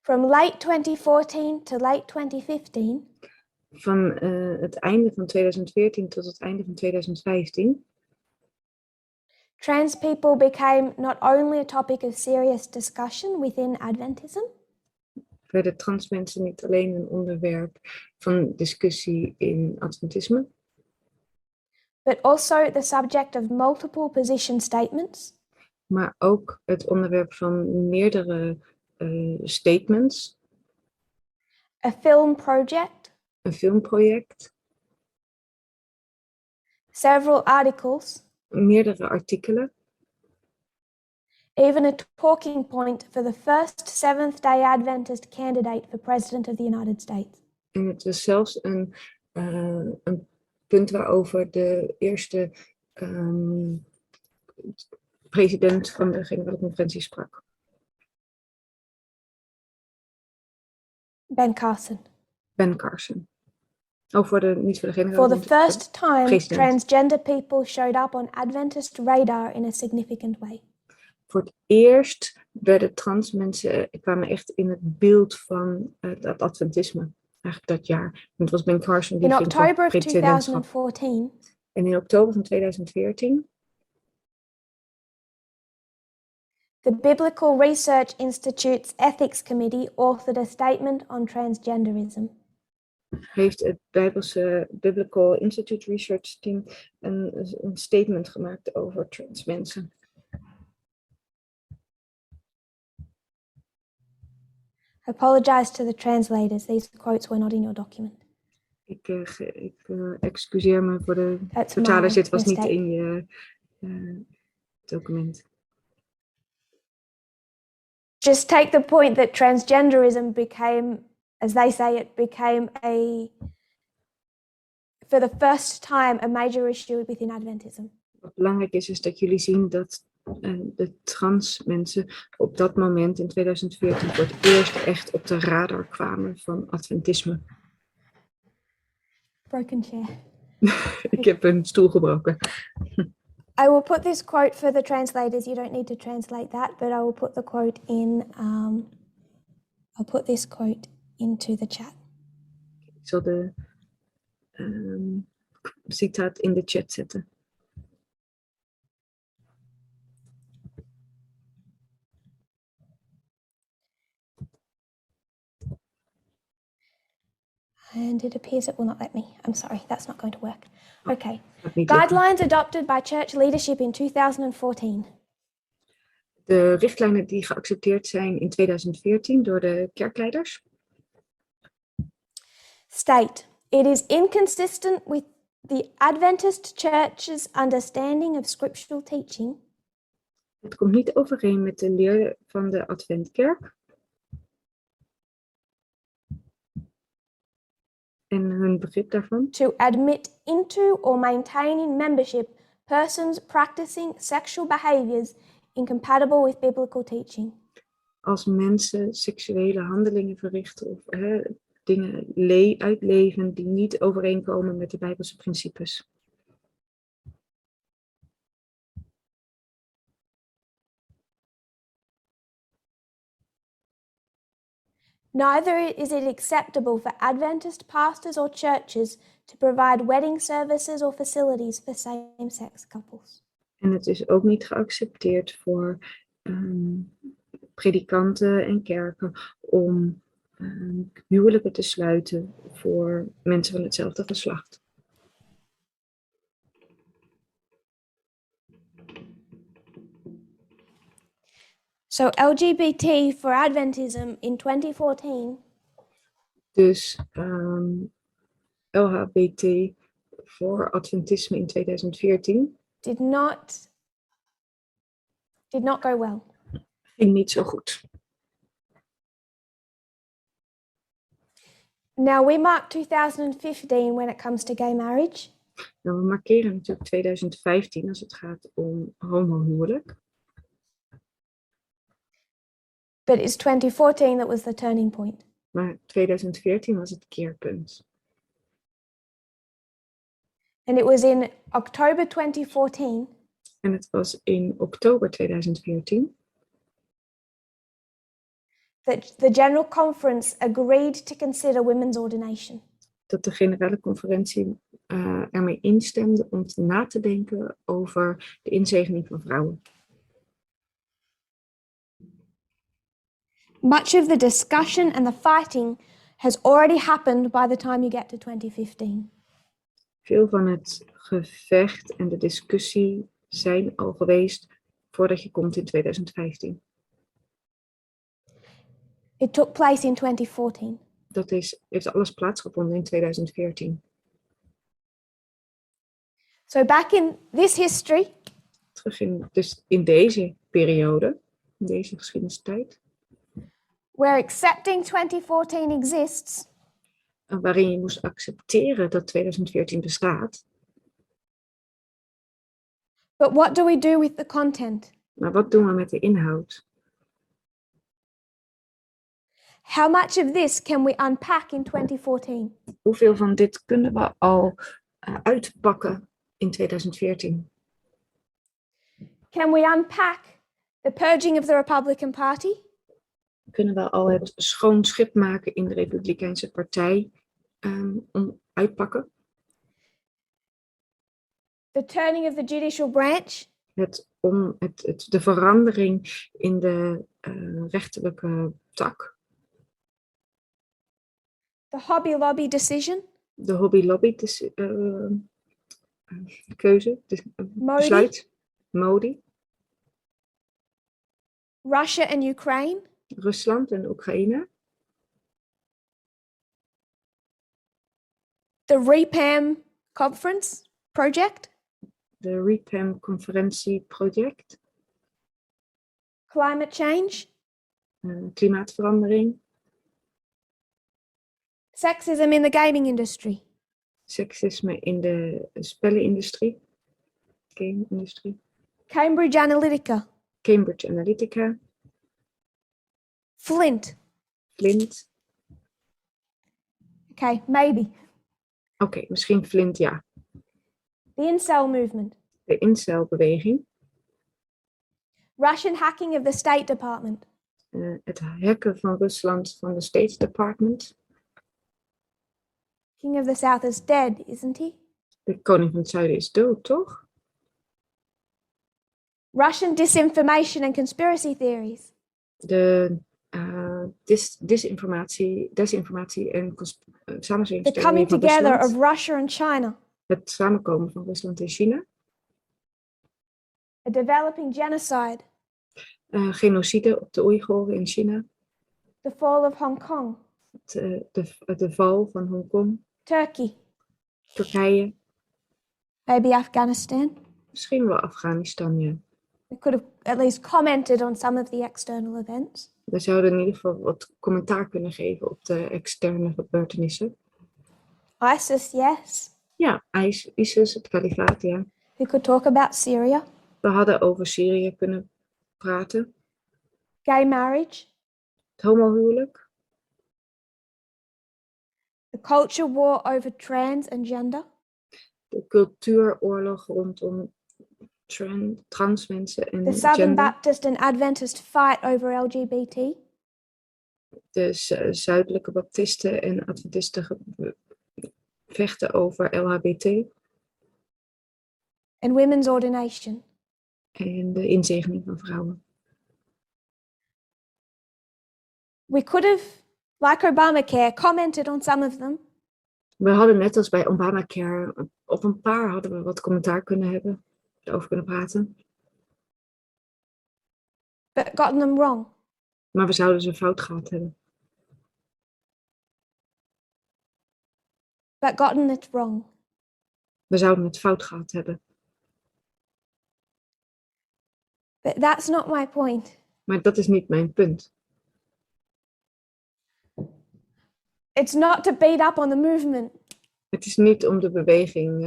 From late 2014 to late 2015. Van het einde van 2014 tot het einde van 2015. Trans people became not only a topic of serious discussion within Adventism. Werden trans mensen niet alleen een onderwerp van discussie in Adventisme. But also the subject of multiple position statements. Maar ook het onderwerp van meerdere statements. A film project. Een filmproject. Several articles. Meerdere artikelen. Even a talking point for the first Seventh-day Adventist candidate for President of the United States. En het was zelfs een punt waarover de eerste president van de generale conferentie sprak. Ben Carson. Ben Carson. Niet voor de generale For the first time, president. transgender people showed up on Adventist radar in a significant way. Voor het eerst werden trans mensen kwamen echt in het beeld van het Adventisme. Eigenlijk dat jaar. En het was Ben Carson die In ging voor October of presidentschap. 2014, En in oktober van 2014 the Biblical Research Institute's Ethics Committee authored a statement on transgenderism. heeft het Biblical Institute Research Team een statement gemaakt over trans mensen. I apologize to the translators. These quotes were not in your document. Ik excuseer me voor de That's vertalers. my Dit was niet mistake. in je document. Just take the point that transgenderism became, as they say, it became for the first time, a major issue within Adventism. Wat belangrijk is dat jullie zien dat de trans mensen op dat moment in 2014 voor het eerst echt op de radar kwamen van Adventisme. Broken chair. Ik heb een stoel gebroken. I will put this quote for the translators. You don't need to translate that, but I will put the quote in. I'll put this quote into the chat. Ik zal de citaat in de chat zetten. And it appears it will not let me. I'm sorry, that's not going to work. Okay. Niet lukken. Guidelines adopted by church leadership in 2014. De richtlijnen die geaccepteerd zijn in 2014 door de kerkleiders. State, it is inconsistent with the Adventist Church's understanding of scriptural teaching. Het komt niet overeen met de leer van de Adventkerk. En hun begrip daarvan. To admit into or maintain in membership persons practicing sexual behaviors incompatible with biblical teaching. Als mensen seksuele handelingen verrichten of dingen uitleven die niet overeenkomen met de Bijbelse principes. Neither is it acceptable for Adventist pastors or churches to provide wedding services or facilities for same-sex couples. En het is ook niet geaccepteerd voor predikanten en kerken om huwelijken te sluiten voor mensen van hetzelfde geslacht. So LGBT for Adventism in 2014 Dus LHBT voor Adventisme in 2014 did not go well. ging niet zo goed. Now we mark 2015 when it comes to gay marriage. Nou, we markeren natuurlijk 2015 als het gaat om homohuwelijk. But it's 2014 that was the turning point. Maar 2014 was het keerpunt. And it was in October 2014 En het was in oktober 2014 that the General Conference agreed to consider women's ordination. dat de generale conferentie ermee instemde om na te denken over de inzegening van vrouwen. Much of the discussion and the fighting has already happened by the time you get to 2015. Veel van het gevecht en de discussie zijn al geweest voordat je komt in 2015. It took place in 2014. Dat heeft alles plaatsgevonden in 2014. So back in this history, Dus in deze periode, in deze geschiedenistijd, where accepting 2014 exists, waarin je moest accepteren dat 2014 bestaat. But what do we do with the content? Maar wat doen we met de inhoud? How much of this can we unpack in 2014? Hoeveel van dit kunnen we al uitpakken in 2014? Can we unpack the purging of the Republican Party? Kunnen we al het schoon schip maken in de Republikeinse Partij uitpakken? The turning of the judicial branch? De verandering in de rechterlijke tak? The Hobby Lobby decision? De Hobby Lobby keuze? Besluit? Modi? Russia and Ukraine? Rusland en Oekraïne? The REPAM conference project? De REPAM-conferentieproject? Climate change? Klimaatverandering? Sexism in the gaming industry? Seksisme in de spellenindustrie? Game-industrie? Cambridge Analytica? Cambridge Analytica? Flint? Flint? Okay, maybe. Oké, misschien Flint, ja. The incel movement? De incelbeweging? Russian hacking of the State Department? Het hacken van Rusland van de State Department? King of the South is dead, isn't he? De koning van het zuiden is dood, toch? Russian disinformation and conspiracy theories? De desinformatie en The samenzweringstheorieën coming van together Rusland. of Russia and China? Het samenkomen van Rusland en China. A developing genocide? Genocide op de Oeigoeren in China. The fall of Hong Kong? De val van Hongkong. Turkey? Turkije. Maybe Afghanistan? Misschien wel Afghanistan, ja. We could have at least commented on some of the external events. We zouden in ieder geval wat commentaar kunnen geven op de externe gebeurtenissen. ISIS, yes. Ja, ISIS, het kalifaat, ja. We could talk about Syria. We hadden over Syrië kunnen praten. Gay marriage. Het homohuwelijk. The culture war over trans and gender. De cultuuroorlog rondom trans mensen en The Southern gender. Baptist and Adventist fight over LGBT. De zuidelijke baptisten en adventisten vechten over LHBT. And women's ordination. En de inzegening van vrouwen. We could have, like Obamacare, commented on some of them. We hadden net als bij Obamacare, op een paar hadden we wat commentaar kunnen hebben, over kunnen praten. But gotten them wrong. Maar we zouden ze fout gehad hebben. But gotten it wrong. We zouden het fout gehad hebben. But that's not my point. Maar dat is niet mijn punt. It's not to beat up on the movement. Het is niet om de beweging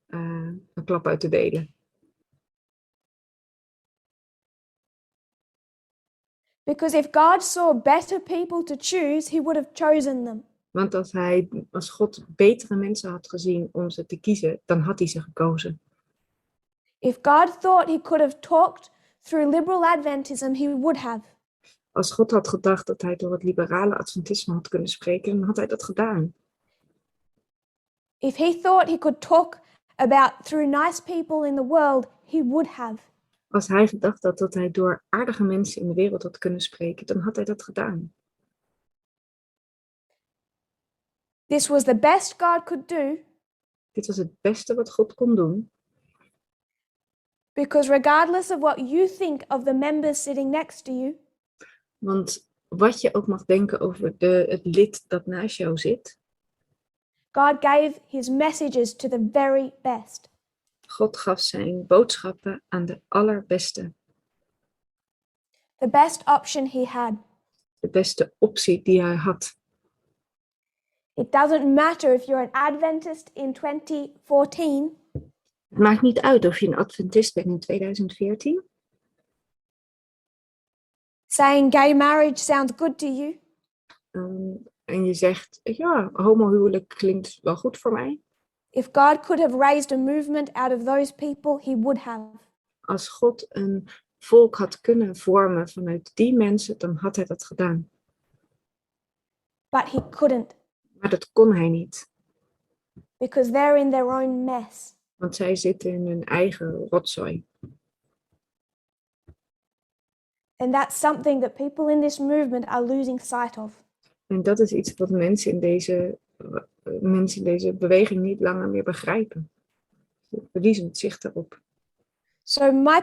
een klap uit te delen. Because if God saw better people to choose, he would have chosen them. Want als God betere mensen had gezien om ze te kiezen, dan had hij ze gekozen. If God thought he could have talked through liberal Adventism, he would have. Als God had gedacht dat hij door het liberale adventisme had kunnen spreken, dan had hij dat gedaan. If he thought he could talk about through nice people in the world, he would have. Als hij gedacht had dat hij door aardige mensen in de wereld had kunnen spreken, dan had hij dat gedaan. This was the best God could do. Dit was het beste wat God kon doen. Because regardless of what you think of the members sitting next to you, Want wat je ook mag denken over het lid dat naast jou zit, God gave his messages to the very best. God gaf zijn boodschappen aan de allerbeste. The best option he had. De beste optie die hij had. It doesn't matter if you're an Adventist in 2014 Het maakt niet uit of je een Adventist bent in 2014. saying gay marriage sounds good to you. En je zegt, ja, homohuwelijk klinkt wel goed voor mij. If God could have raised a movement out of those people, he would have. Als God een volk had kunnen vormen vanuit die mensen, dan had hij dat gedaan. But he couldn't, Maar dat kon hij niet. because they're in their own mess. Want zij zitten in hun eigen rotzooi. And that's something that people in this movement are losing sight of. En dat is iets wat mensen in deze beweging niet langer meer begrijpen. Ze verliezen het zicht erop. So my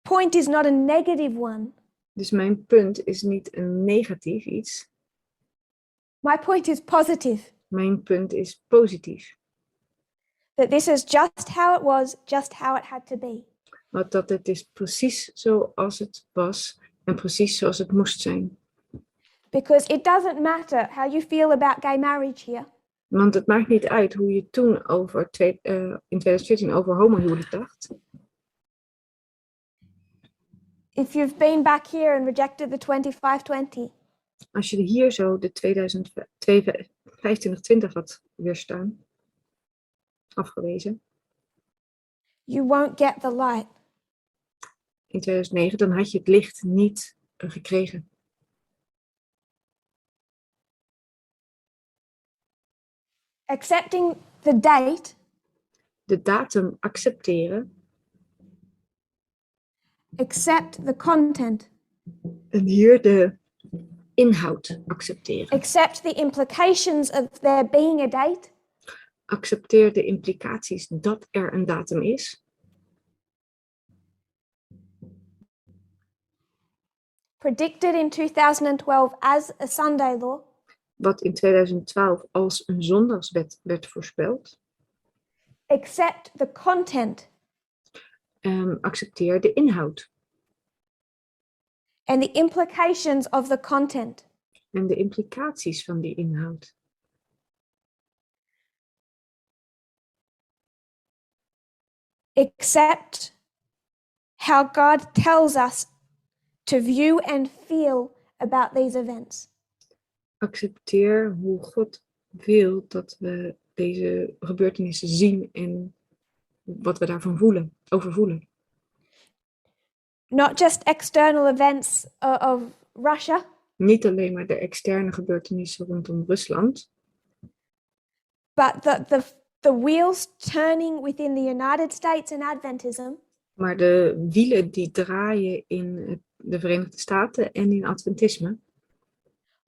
point is not a negative one. Dus mijn punt is niet een negatief iets. My point is positive. Mijn punt is positief. That this is just how it was, just how it had to be. Want dat het is precies zoals het was en precies zoals het moest zijn. Because it doesn't matter how you feel about gay marriage here. Want het maakt niet uit hoe je toen in 2014 over homohuwelijk dacht. If you've been back here and rejected the 2520, Als je hier zo de 2520 had weerstaan, afgewezen, you won't get the light. in 2009, dan had je het licht niet gekregen. Accepting the date, De datum accepteren accept the content, en hier de inhoud accepteren. accept the implications of there being a date, Accepteer de implicaties dat er een datum is. predicted in 2012 as a Sunday law, Wat in 2012 als een zondagswet werd voorspeld. accept the content Accepteer de inhoud and the implications of the content. en de implicaties van die inhoud. Accept how God tells us to view and feel about these events. Accepteer hoe God wil dat we deze gebeurtenissen zien en wat we daarvan over voelen. Not just external events of Russia, Niet alleen maar de externe gebeurtenissen rondom Rusland, but the wheels turning within the United States and Adventism, maar de wielen die draaien in de Verenigde Staten en in Adventisme.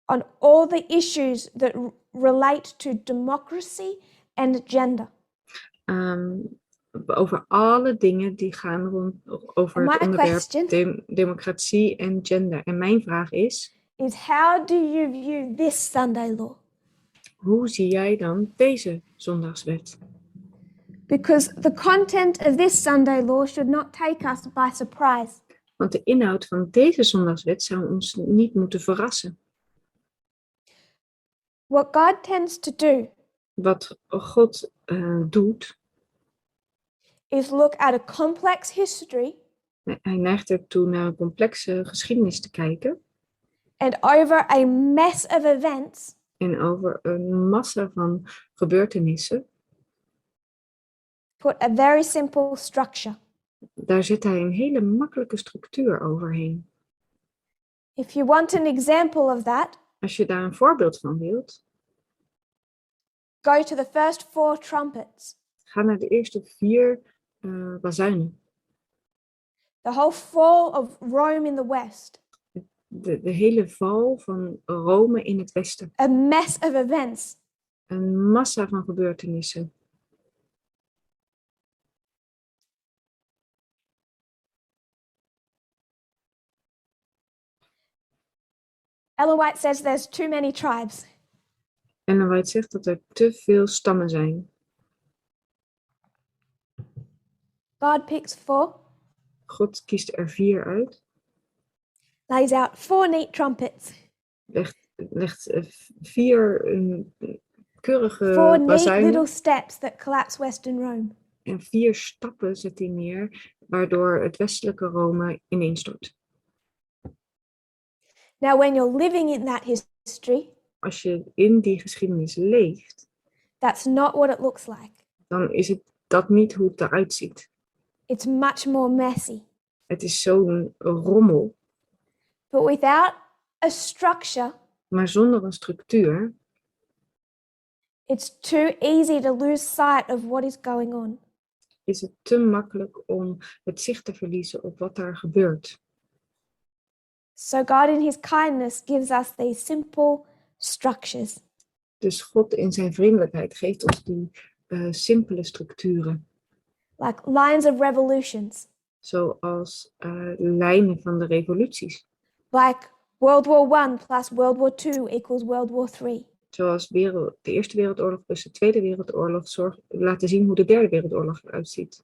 on all the issues that relate to democracy and gender. Over alle dingen die gaan over And het my onderwerp question democratie en gender. En mijn vraag is, how do you view this Sunday law? hoe zie jij dan deze zondagswet? Because the content of this Sunday law should not take us by surprise. Want de inhoud van deze zondagswet zou ons niet moeten verrassen. What God tends to do Wat God doet, is look at a complex history hij neigt ertoe naar een complexe geschiedenis te kijken. and over a mess of events, En over een massa van gebeurtenissen, put a very simple structure. daar zet hij een hele makkelijke structuur overheen. If you want an example of that, Als je daar een voorbeeld van wilt, go to the first 4 trumpets. ga naar de eerste 4 bazuinen. The whole fall of Rome in the west. De hele val van Rome in het westen. A mess of events. Een massa van gebeurtenissen. Ellen White says there's too many tribes. Ellen White zegt dat er te veel stammen zijn. God picks 4, God kiest er 4 uit. lays out 4 neat trumpets. Legt 4 keurige 4 neat bazuinen. little steps that collapse Western Rome. En 4 stappen zet hij neer, waardoor het westelijke Rome ineenstort. Now, when you're living in that history, Als je in die geschiedenis leeft, that's not what it looks like. dan is het dat niet hoe het eruit ziet. It's much more messy. Het is zo'n rommel, But without a structure, maar zonder een structuur it's too easy to lose sight of what is going on. is het te makkelijk om het zicht te verliezen op wat daar gebeurt. So God in his kindness gives us these simple structures. Dus God in zijn vriendelijkheid geeft ons die simpele structuren. Like lines of revolutions, Zoals lijnen van de revoluties. like World War I plus World War II equals World War III. Zoals de Eerste Wereldoorlog plus de Tweede Wereldoorlog laten zien hoe de Derde Wereldoorlog eruit ziet.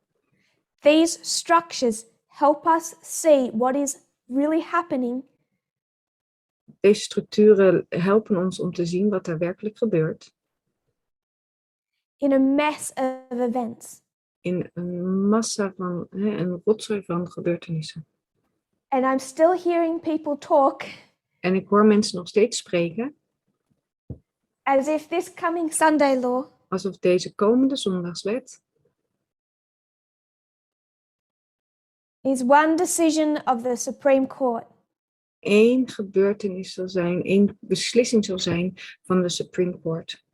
These structures help us see what is really happening Deze structuren helpen ons om te zien wat er werkelijk gebeurt. in a mess of events. In een massa van, een rotzooi van gebeurtenissen. And I'm still hearing people talk En ik hoor mensen nog steeds spreken, as if this coming Sunday law alsof deze komende zondagswet is one decision of the Supreme Court. één gebeurtenis zal zijn, één beslissing zal zijn van de Supreme Court.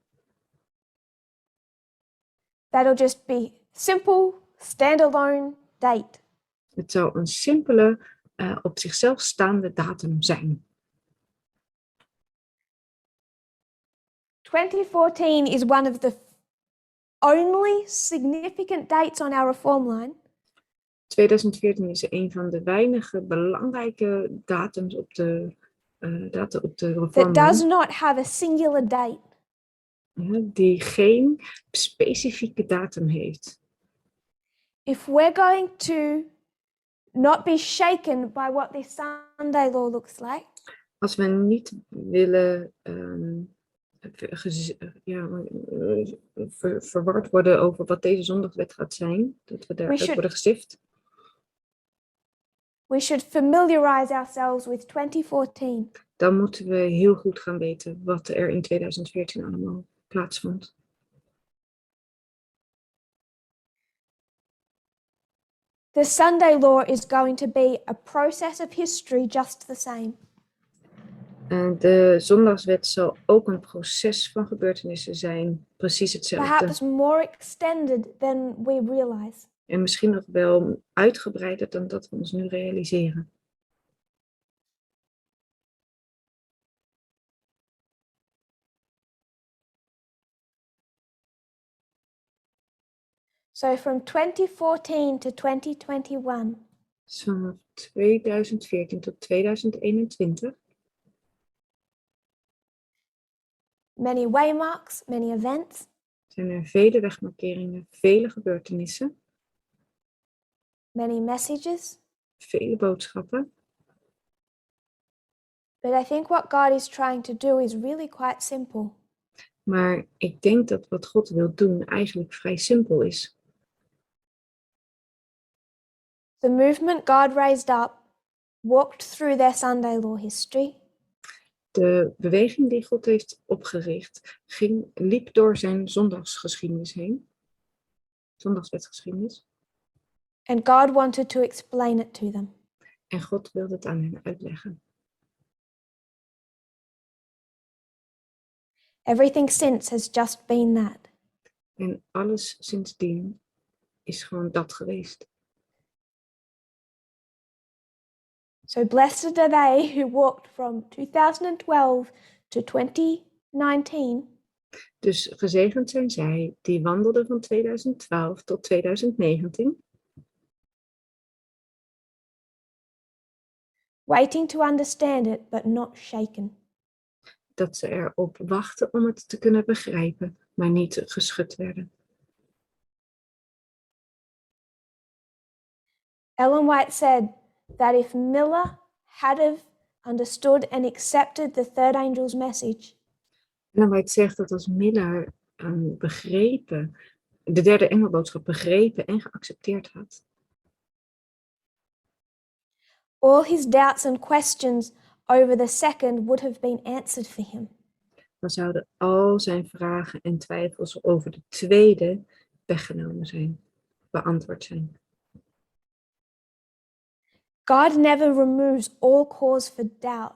That'll just be simple, standalone date. Het zou een simpele, op zichzelf staande datum zijn. 2014 is one of the only significant dates on our reform line 2014 is een van de weinige belangrijke datums op de that reformlijn, does not have a singular date. die geen specifieke datum heeft. If we're going to not be shaken by what this Sunday law looks like, Als we niet willen verward worden over wat deze zondagswet gaat zijn, dat we daaruit worden gestift, we should familiarize ourselves with 2014. dan moeten we heel goed gaan weten wat er in 2014 allemaal plaatsvond. The Sunday law is going to be a process of history just the same. De zondagswet zal ook een proces van gebeurtenissen zijn, precies hetzelfde. Perhaps more extended than we realize. En misschien nog wel uitgebreider dan dat we ons nu realiseren. So from 2014 to 2021, Dus vanaf 2014 tot 2021 many waymarks, many events, zijn er vele wegmarkeringen, vele gebeurtenissen, many messages. vele boodschappen. But I think what God is trying to do is really quite simple. Maar ik denk dat wat God wil doen eigenlijk vrij simpel is. The movement God raised up walked through their Sunday law history. De beweging die God heeft opgericht liep door zijn zondagsgeschiedenis heen. Zondagswetgeschiedenis. And God wanted to explain it to them. En God wilde het aan hen uitleggen. Everything since has just been that. En alles sindsdien is gewoon dat geweest. So blessed are they who walked from 2012 to 2019. Dus gezegend zijn zij die wandelden van 2012 tot 2019. Waiting to understand it, but not shaken. Dat ze erop wachten om het te kunnen begrijpen, maar niet geschud werden. Ellen White said that if Miller had have understood and accepted the third angel's message, En White zegt dat als Miller begrepen, de derde engelboodschap begrepen en geaccepteerd had, all his doubts and questions over the second would have been answered for him. dan zouden al zijn vragen en twijfels over de tweede weggenomen zijn, beantwoord zijn. God never removes all cause for doubt.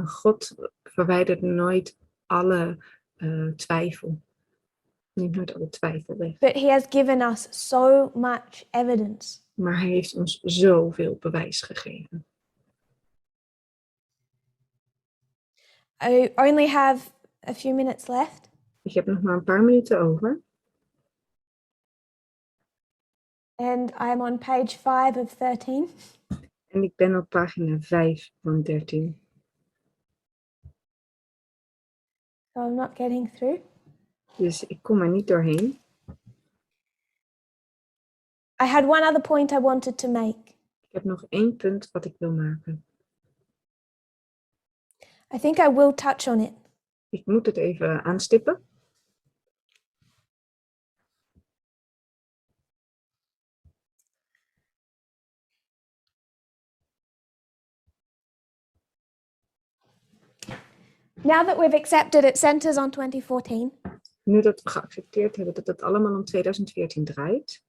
God verwijdert nooit alle twijfel. Neemt nooit alle twijfel weg. But he has given us so much evidence. Maar hij heeft ons zoveel bewijs gegeven. I only have a few minutes left. Ik heb nog maar een paar minuten over. And I'm on page 5 of 13. En ik ben op pagina 5 van 13. So I'm not getting through. Dus ik kom er niet doorheen. I had one other point I wanted to make. Ik heb nog 1 punt wat ik wil maken. I think I will touch on it. Ik moet het even aanstippen. Now that we've accepted it centers on 2014, Nu dat we geaccepteerd hebben dat het allemaal om 2014 draait.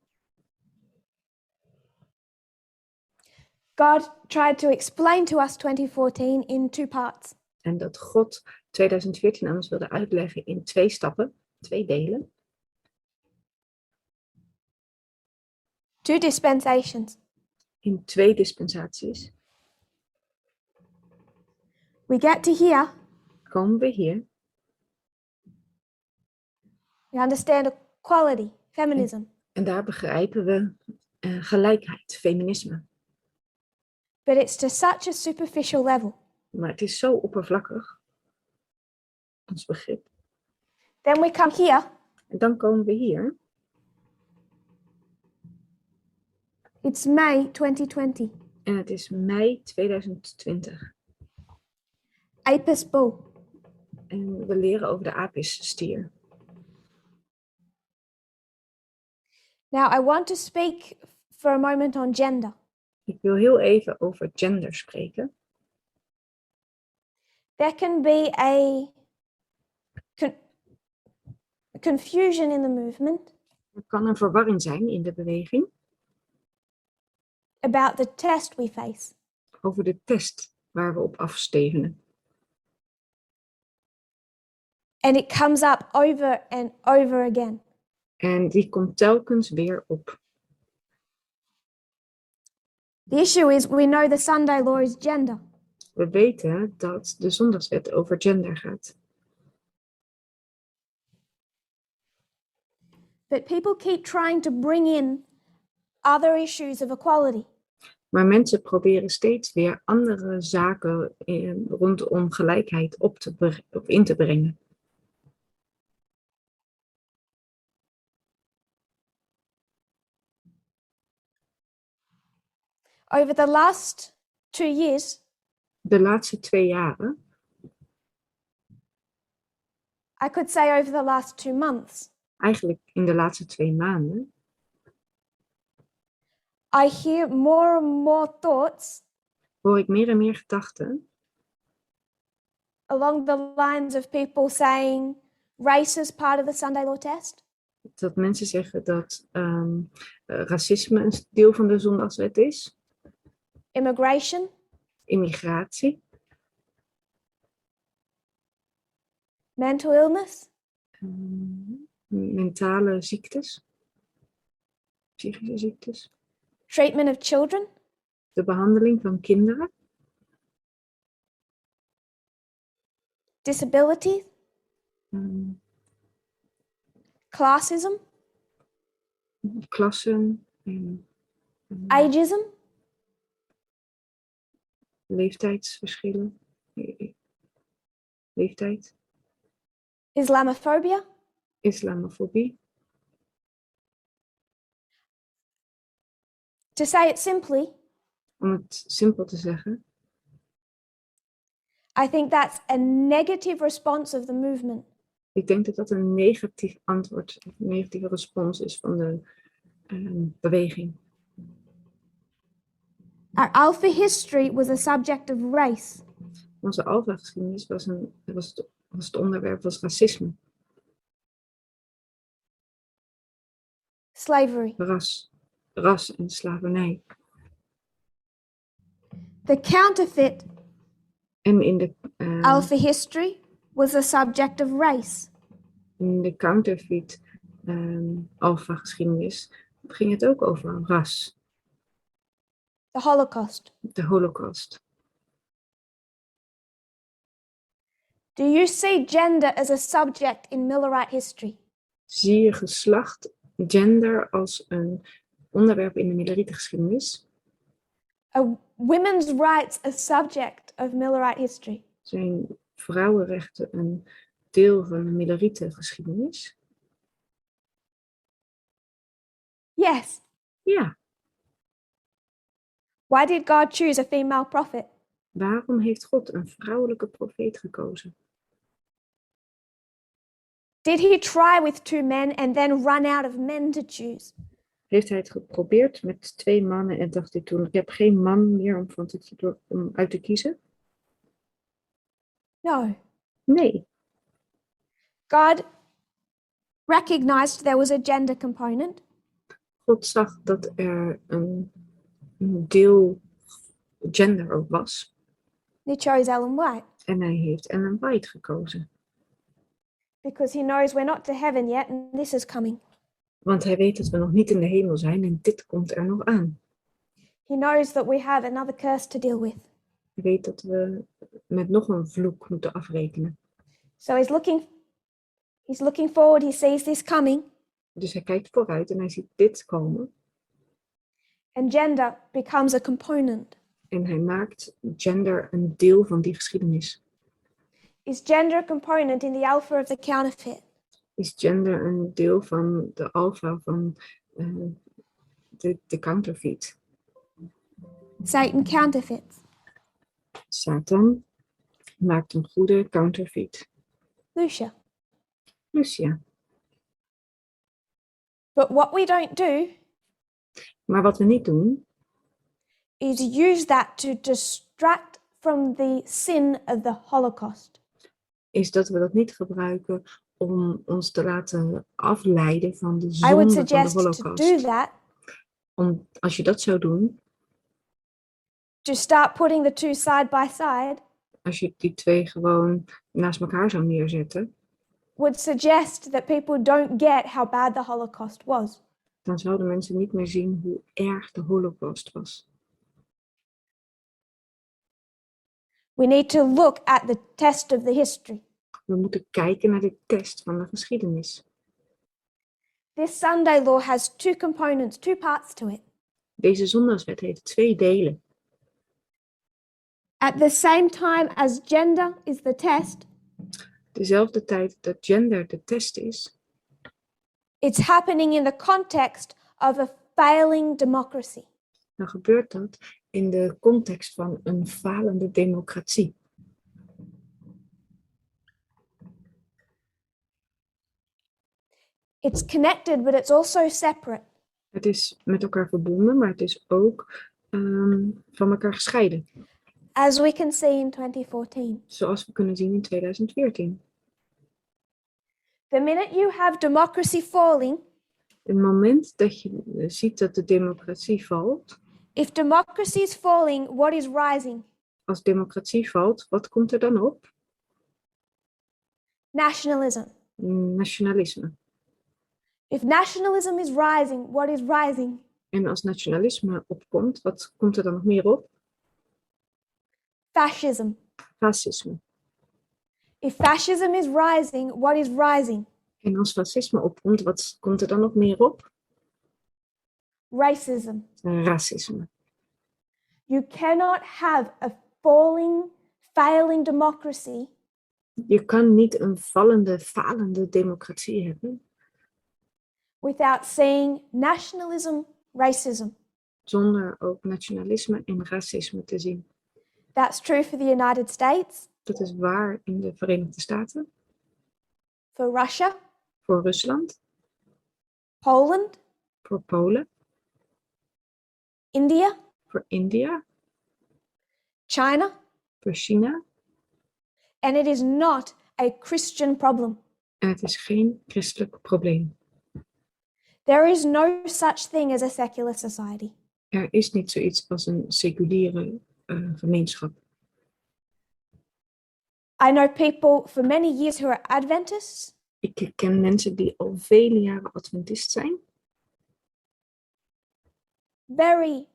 God tried to explain to us 2014 in 2 parts. En dat God 2014 aan ons wilde uitleggen in 2 stappen, 2 delen. 2 dispensations. In 2 dispensaties. We get to here, Komen we hier. we understand equality, feminism. En daar begrijpen we gelijkheid, feminisme. But it's to such a superficial level. Maar het is zo oppervlakkig. Ons begrip. Then we come here, En dan komen we hier. it's May 2020. En het is mei 2020. Apis bull. En we leren over de apisstier. Now I want to speak for a moment on gender. Ik wil heel even over gender spreken. There can be a confusion in the movement Er kan een verwarring zijn in de beweging about the test we face. over de test waar we op afstevenen. And it comes up over and over again. En die komt telkens weer op. The issue is we know the Sunday law is gender. We weten dat de Zondagswet over gender gaat. But people keep trying to bring in other issues of equality. Maar mensen proberen steeds weer andere zaken rondom gelijkheid in te brengen. Over the last 2 years, De laatste 2 jaren, I could say over the last 2 months, eigenlijk in de laatste 2 maanden, I hear more and more thoughts hoor ik meer en meer gedachten along the lines of people saying race is part of the Sunday law test. dat mensen zeggen dat racisme een deel van de Zondagswet is, Immigration, immigratie, mental illness, mentale ziektes, psychische ziektes, treatment of children, de behandeling van kinderen, disability, classism, klassen, ageism, leeftijdsverschillen, leeftijd, Islamophobia. islamofobie. To say it simply, Om het simpel te zeggen, I think that's a negative response of the movement. Ik denk dat dat een negatief antwoord, een negatieve respons is van de beweging. Our Alpha history was a subject of race. Onze alfa-geschiedenis was het onderwerp was racisme, Slavery. ras en slavernij. The counterfeit En in de Alpha history was a subject of race. in de counterfeit alfa-geschiedenis ging het ook over ras, The Holocaust. de Holocaust. Do you see gender as a subject in Millerite history? Zie je geslacht, gender als een onderwerp in de Millerite-geschiedenis? Are women's rights a subject of Millerite history? Zijn vrouwenrechten een deel van de Millerite-geschiedenis? Yes. Ja. Why did God choose a female prophet? Waarom heeft God een vrouwelijke profeet gekozen? Did he try with 2 men and then run out of men to choose? Heeft hij het geprobeerd met 2 mannen en dacht hij toen, ik heb geen man meer om uit te kiezen? No. Nee. God recognized there was a gender component. God zag dat er een deel gender ook was. He chose Ellen White En hij heeft Ellen White gekozen. because he knows we're not to heaven yet and this is coming. Want hij weet dat we nog niet in de hemel zijn en dit komt er nog aan. He knows that we have another curse to deal with. Hij weet dat we met nog een vloek moeten afrekenen. So he's looking forward, he sees this coming, Dus hij kijkt vooruit en hij ziet dit komen. and gender becomes a component. En hij maakt gender een deel van die geschiedenis. Is gender a component in the alpha of the counterfeit? Is gender een deel van de alfa van de counterfeit? Satan counterfeits. Satan maakt een goede counterfeit. Lucia. Lucia. But what we don't do Maar wat we niet doen, is use that to distract from the sin of the Holocaust. is dat we dat niet gebruiken om ons te laten afleiden van de I would zonde van de suggest to Holocaust. do that, Als je dat zou doen, to start putting the two side by side, als je die 2 gewoon naast elkaar zou neerzetten, would suggest that people don't get how bad the Holocaust was. dan zouden mensen niet meer zien hoe erg de Holocaust was. We need to look at the test of the history. We moeten kijken naar de test van de geschiedenis. This Sunday law has 2 components, 2 parts to it. Deze zondagswet heeft 2 delen. At the same time as gender is the test, Dezelfde tijd dat gender de test is, it's happening in the context of a failing democracy. dan gebeurt dat in de context van een falende democratie. It's connected, but it's also separate. Het is met elkaar verbonden, maar het is ook van elkaar gescheiden. As we can see in 2014. Zoals we kunnen zien in 2014. The minute you have democracy falling, Het moment dat je ziet dat de democratie valt, if democracy is falling, what is rising? als democratie valt, wat komt er dan op? Nationalism. Nationalisme. If nationalism is rising, what is rising? En als nationalisme opkomt, wat komt er dan nog meer op? Fascism. Fascisme. If fascism is rising, what is rising? En als fascisme opkomt, wat komt er dan nog meer op? Racism. Racisme. You cannot have a failing democracy Je kan niet een falende democratie hebben without seeing nationalism, racism. zonder ook nationalisme en racisme te zien. That's true for the United States. Dat is waar in de Verenigde Staten. for Russia, voor Rusland, Poland, voor Polen, India, voor India, China, voor China. and it is not a Christian problem. En het is geen christelijk probleem. There is no such thing as a secular society. Er is niet zoiets als een seculiere gemeenschap. I know people for many years who are Adventists, Ik ken mensen die al vele jaren Adventist zijn. very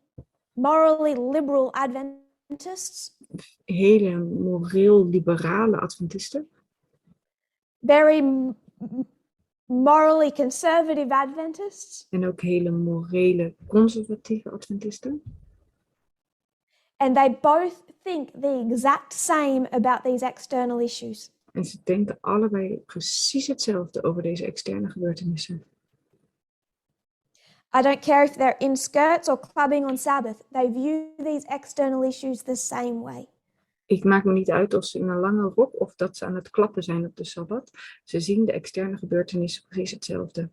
morally liberal Adventists, Hele moreel liberale Adventisten. very morally conservative Adventists, En ook hele morele conservatieve Adventisten. and they both think the exact same about these external issues. En ze denken allebei precies hetzelfde over deze externe gebeurtenissen. I don't care if they're in skirts or clubbing on Sabbath, they view these external issues the same way. Ik maak me niet uit of ze in een lange rok of dat ze aan het klappen zijn op de Sabbat. Ze zien de externe gebeurtenissen precies hetzelfde.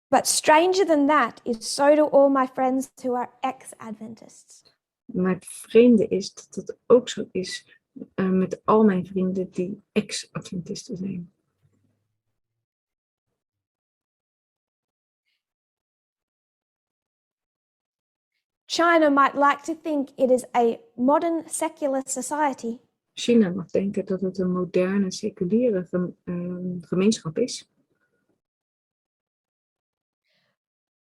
But stranger than that is so do all my friends who are ex-Adventists. Maar het vreemde is dat het ook zo is met al mijn vrienden die ex-Adventisten zijn. China might like to think it is a modern secular society, China mag denken dat het een moderne, seculiere gemeenschap is.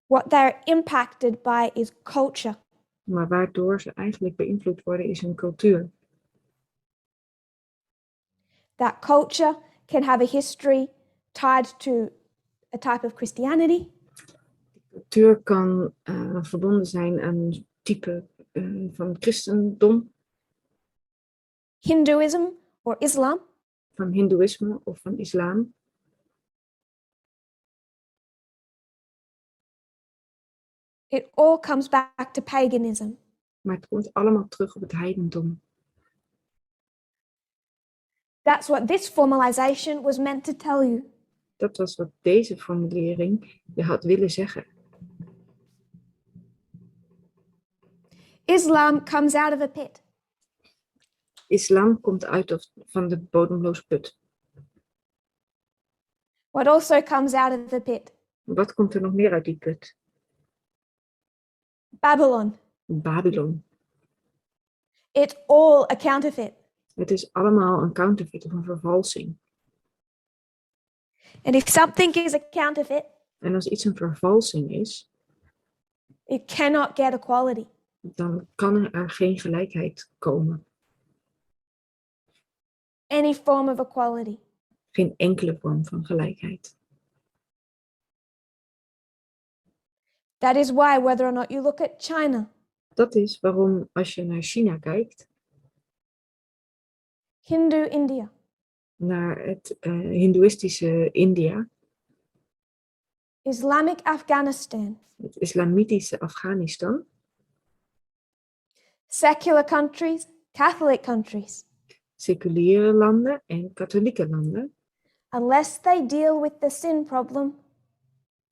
what they're impacted by is culture. Maar waardoor ze eigenlijk beïnvloed worden is hun cultuur. That culture can have a history tied to a type of Christianity, Cultuur kan verbonden zijn aan een type van christendom, Hinduism or Islam, van hindoeïsme of van islam. it all comes back to paganism. Maar het komt allemaal terug op het heidendom. That's what this formalization was meant to tell you. Dat was wat deze formulering je had willen zeggen. Islam comes out of a pit. Islam komt uit van de bodemloze put. What also comes out of the pit? Wat komt er nog meer uit die put? Babylon. Babylon. It's all a counterfeit. Het is allemaal een counterfeit of een vervalsing. And if something is a counterfeit, En als iets een vervalsing is, it cannot get equality. dan kan er geen gelijkheid komen. Any form of equality. Geen enkele vorm van gelijkheid. That is why, whether or not you look at China, Dat is waarom als je naar China kijkt, Hindu India, naar het hindoeïstische India, Islamic Afghanistan, het islamitische Afghanistan, secular countries, Catholic countries, seculiere landen en katholieke landen, unless they deal with the sin problem,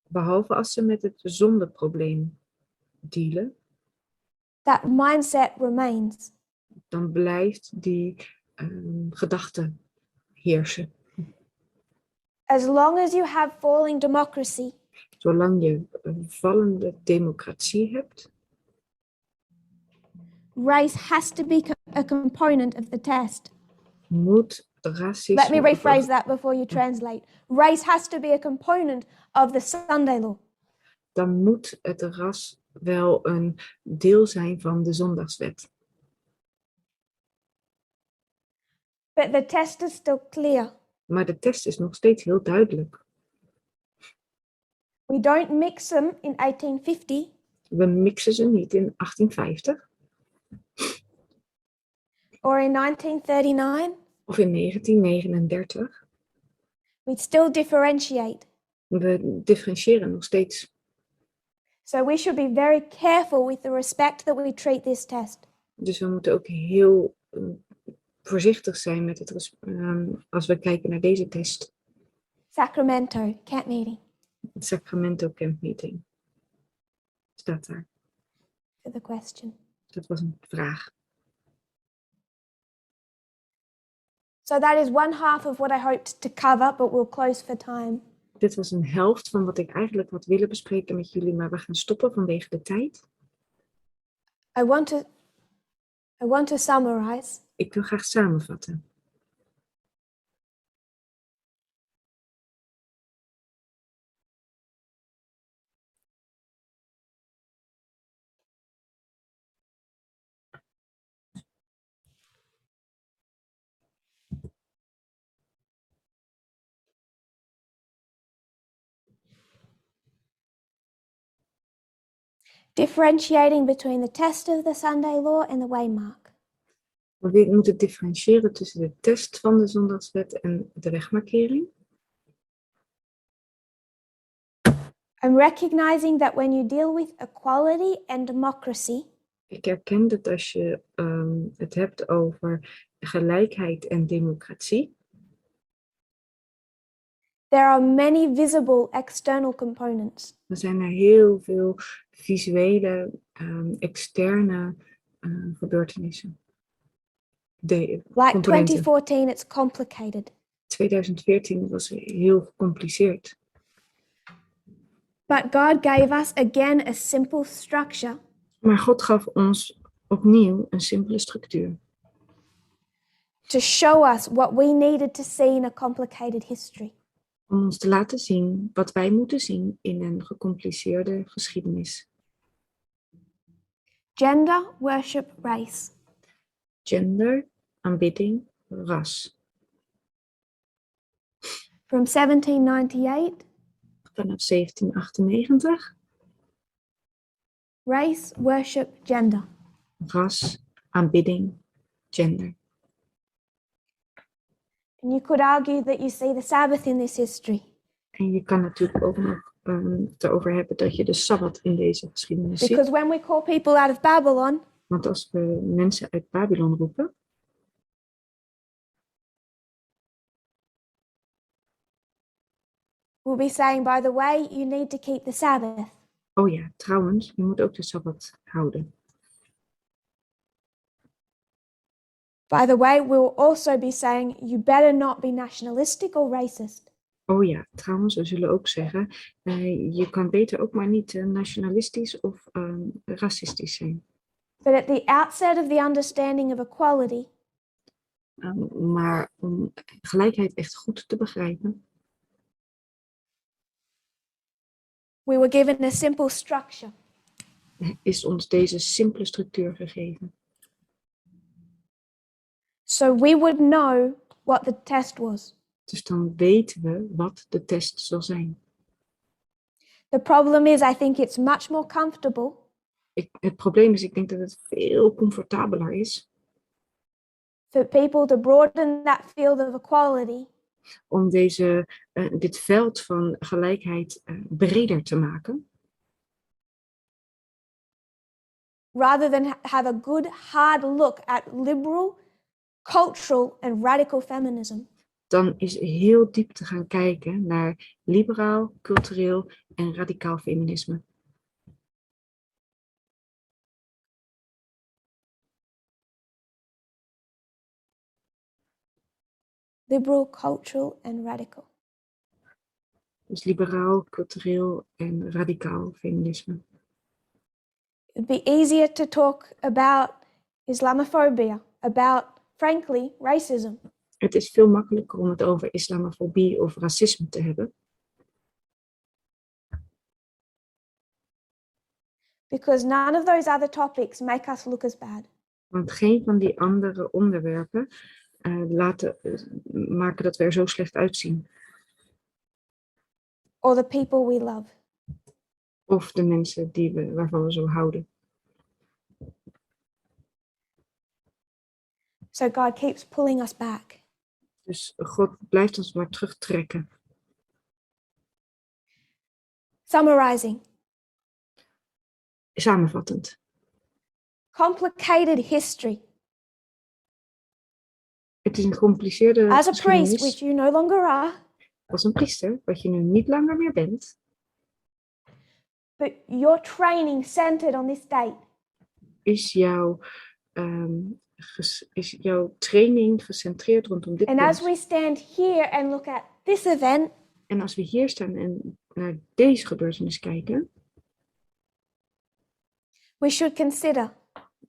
behalve als ze met het zondeprobleem dealen, that mindset remains. dan blijft die gedachte heersen. As long as you have falling democracy, Zolang je een vallende democratie hebt, race has to be a component of the test. moet racisme... Let me rephrase that before you translate. Race has to be a component of the Sunday law. Dan moet het ras wel een deel zijn van de Zondagswet. But the test is still clear. Maar de test is nog steeds heel duidelijk. We don't mix them in 1850. We mixen ze niet in 1850 Or in 1939. of in 1939. We still differentiate. We differentiëren nog steeds. So we should be very careful with the respect that we treat this test. Dus we moeten ook heel voorzichtig zijn met als we kijken naar deze test. Sacramento, camp meeting, Het Sacramento Camp Meeting. Staat daar. for the question. Dat was een vraag. So that is one half of what I hoped to cover, but we'll close for time. Dit was een helft van wat ik eigenlijk had willen bespreken met jullie, maar we gaan stoppen vanwege de tijd. I want to summarize. Ik wil graag samenvatten. Differentiating between the test of the Sunday law and the waymark. We moeten differentiëren tussen de test van de Zondagswet en de wegmarkering. I'm recognizing that when you deal with equality and democracy, Ik herken dat als je het hebt over gelijkheid en democratie, there are many visible external components. dan zijn er heel veel visuele, externe gebeurtenissen. Like Componenten. 2014, it's complicated. 2014 was heel gecompliceerd. But God gave us again a simple structure Maar God gaf ons opnieuw een simpele structuur. to show us what we needed to see in a complicated history. Om ons te laten zien wat wij moeten zien in een gecompliceerde geschiedenis. Gender, worship, race. Gender, aanbidding, ras. From 1798, Vanaf 1798, race, worship, gender. ras, aanbidding, gender. And you could argue that you see the Sabbath in this history. En je kan natuurlijk ook nog het erover hebben dat je de Sabbat in deze geschiedenis ziet. Because when we call people out of Babylon, Want als we mensen uit Babylon roepen, we'll be saying, by the way, you need to keep the Sabbath. oh ja, trouwens, je moet ook de Sabbat houden. By the way, we'll also be saying, you better not be nationalistic or racist. Oh ja, trouwens, we zullen ook zeggen, je kan beter ook maar niet nationalistisch of racistisch zijn. But at the outset of the understanding of equality, Maar om gelijkheid echt goed te begrijpen, we were given a simple structure. is ons deze simpele structuur gegeven. So we would know what the test was. Dus dan weten we wat de test zal zijn. The problem is, I think it's much more comfortable Het probleem is, ik denk dat het veel comfortabeler is for people to broaden that field of equality om dit veld van gelijkheid breder te maken. rather than have a good hard look at liberal, cultural and radical feminism. Dan is heel diep te gaan kijken naar liberaal, cultureel en radicaal feminisme. Liberal, cultural and radical. Dus liberaal, cultureel en radicaal feminisme. It'd be easier to talk about Islamophobia, about, frankly, racism. Het is veel makkelijker om het over islamofobie of racisme te hebben. Because none of those other topics make us look as bad. Want geen van die andere onderwerpen maken dat we er zo slecht uitzien. Or the people we love. Of de mensen waarvan we zo houden. So God keeps pulling us back. Dus God blijft ons maar terugtrekken. Summarizing. Samenvattend. Complicated history. Het is een gecompliceerde As a priest, geschiedenis. which you no longer are, Als een priester, wat je nu niet langer meer bent, but your training centered on this date. is jouw training gecentreerd rondom dit And as punt. we stand here and look at this event, En als we hier staan en naar deze gebeurtenis kijken, we should consider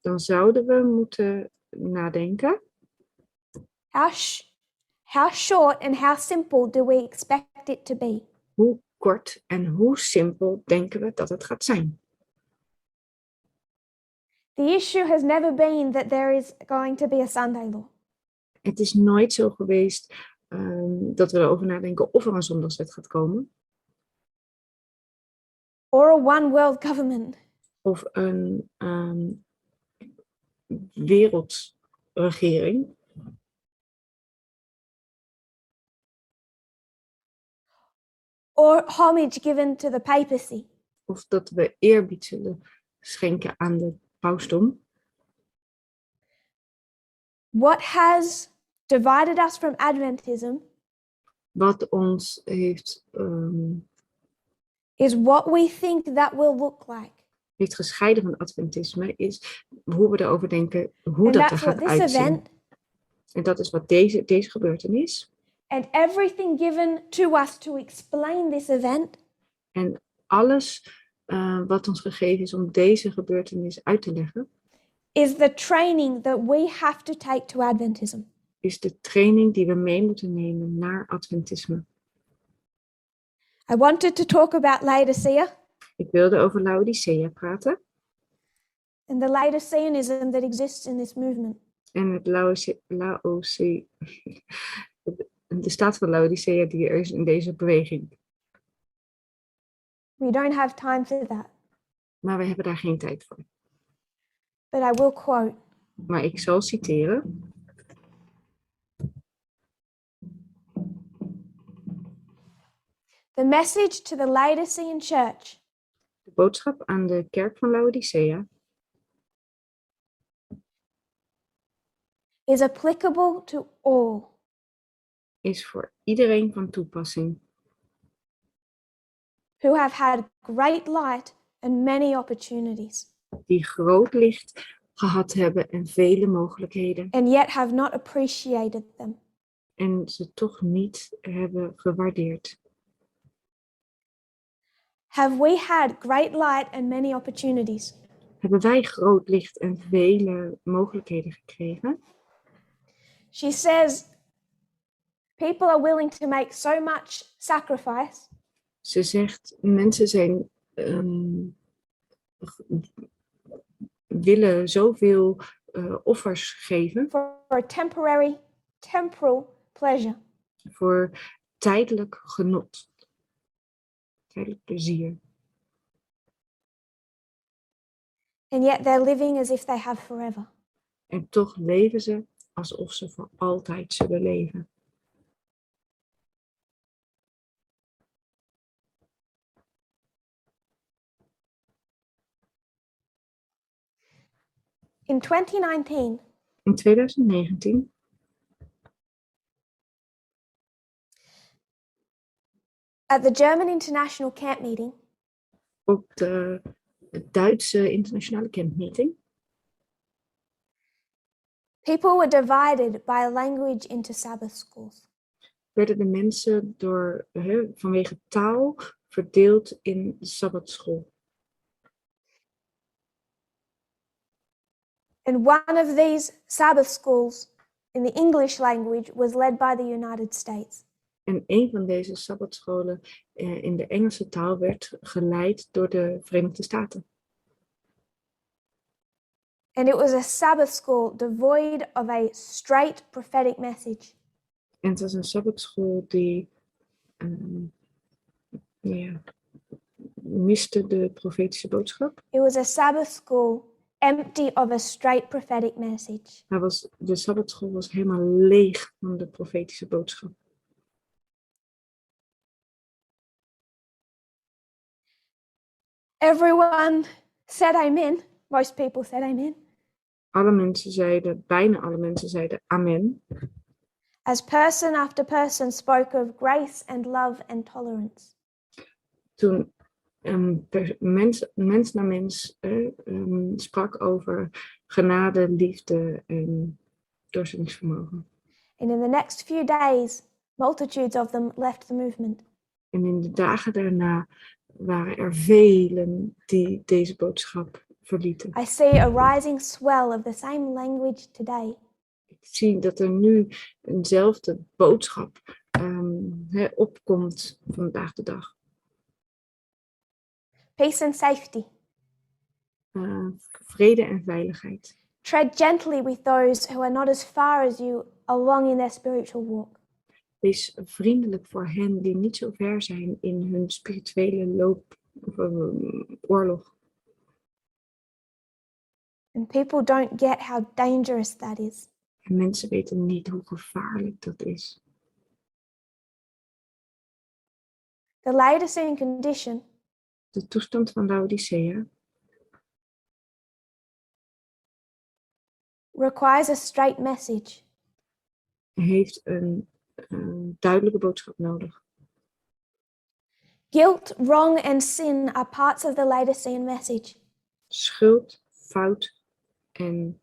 dan zouden we moeten nadenken, how short and how simple do we expect it to be? hoe kort en hoe simpel denken we dat het gaat zijn. The issue has never been that there is going to be a Sunday law. Het is nooit zo geweest dat we erover nadenken of er een zondagswet gaat komen. Or a one world government. Of een wereldregering. Or homage given to the papacy. Of dat we eerbied zullen schenken aan de pausdom. What has divided us from Adventism Wat ons heeft is what we think that will look like. gescheiden van Adventisme is hoe we erover denken hoe And dat er that's what gaat this uitzien. event En dat is wat deze gebeurtenis and everything given to us to explain this event en alles wat ons gegeven is om deze gebeurtenis uit te leggen, is the training that we have to take to Adventism. is de training die we mee moeten nemen naar Adventisme. I wanted to talk about Laodicea Ik wilde over Laodicea praten and the Laodiceanism that exists in this movement. en het de staat van Laodicea die er is in deze beweging. We don't have time for that, Maar we hebben daar geen tijd voor. but I will quote. Maar ik zal citeren. The message to the Laodicean church De boodschap aan de kerk van Laodicea is applicable to all is voor iedereen van toepassing who have had great light and many opportunities, die groot licht gehad hebben en vele mogelijkheden and yet have not appreciated them. en ze toch niet hebben gewaardeerd. Have we had great light and many opportunities? Hebben wij groot licht en vele mogelijkheden gekregen? She says, people are willing to make so much sacrifice Ze zegt, mensen zijn willen zoveel offers geven for a temporal pleasure. voor tijdelijk genot, tijdelijk plezier. And yet they're living as if they have forever. En toch leven ze alsof ze voor altijd zullen leven. In 2019, In 2019 at the German International Camp Meeting, op de Duitse internationale campmeeting people were divided by a language into Sabbath schools. werden de mensen vanwege taal verdeeld in de sabbatschool. And one of these Sabbath schools in the English language was led by the United States. En een van deze sabbatscholen in de Engelse taal werd geleid door de Verenigde Staten. And it was a Sabbath school devoid of a straight prophetic message. En het was een sabbatschool die miste de profetische boodschap. It was a Sabbath school empty of a straight prophetic message. De sabbatschool was helemaal leeg van de profetische boodschap. Everyone said amen. Most people said amen. Bijna alle mensen zeiden amen. as person after person spoke of grace and love and tolerance. Toen mens na mens sprak over genade, liefde en doorzettingsvermogen. And in the next few days, multitudes of them left the movement. En in de dagen daarna waren er velen die deze boodschap verlieten. I see a rising swell of the same language today. Ik zie dat er nu eenzelfde boodschap opkomt vandaag de dag. Peace and safety. Vrede en veiligheid. Tread gently with those who are not as far as you along in their spiritual walk. Wees vriendelijk voor hen die niet zo ver zijn in hun spirituele oorlog. And people don't get how dangerous that is. En mensen weten niet hoe gevaarlijk dat is. The Laodicean condition De toestand van Laodicea requires a straight message. heeft een duidelijke boodschap nodig. Guilt, wrong, and sin are parts of the Laodicean message. Schuld, fout en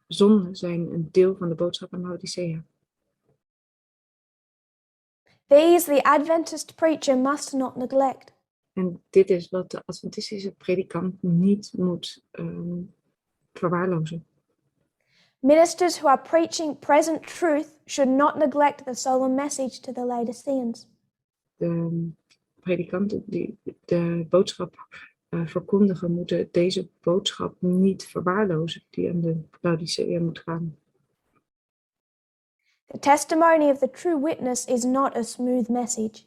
zonde zijn een deel van de boodschap van Laodicea. These the Adventist preacher must not neglect. En dit is wat de Adventistische predikant niet moet verwaarlozen. Ministers who are preaching present truth should not neglect the solemn message to the Laodiceans. De predikanten die de boodschap verkondigen, moeten deze boodschap niet verwaarlozen die aan de Laodicea moet gaan. The testimony of the true witness is not a smooth message.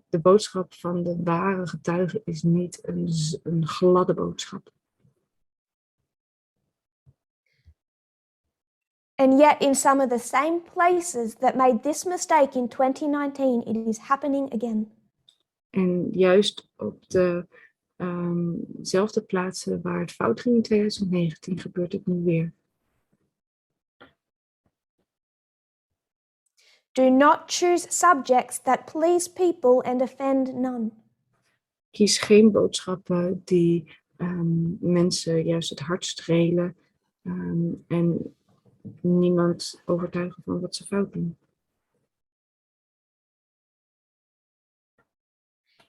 De boodschap van de ware getuige is niet een gladde boodschap. And yet in some of the same places that made this mistake in 2019, it is happening again. En juist op dezelfde plaatsen waar het fout ging in 2019 gebeurt het nu weer. Do not choose subjects that please people and offend none. Kies geen boodschappen die mensen juist het hart strelen en niemand overtuigen van wat ze fout doen.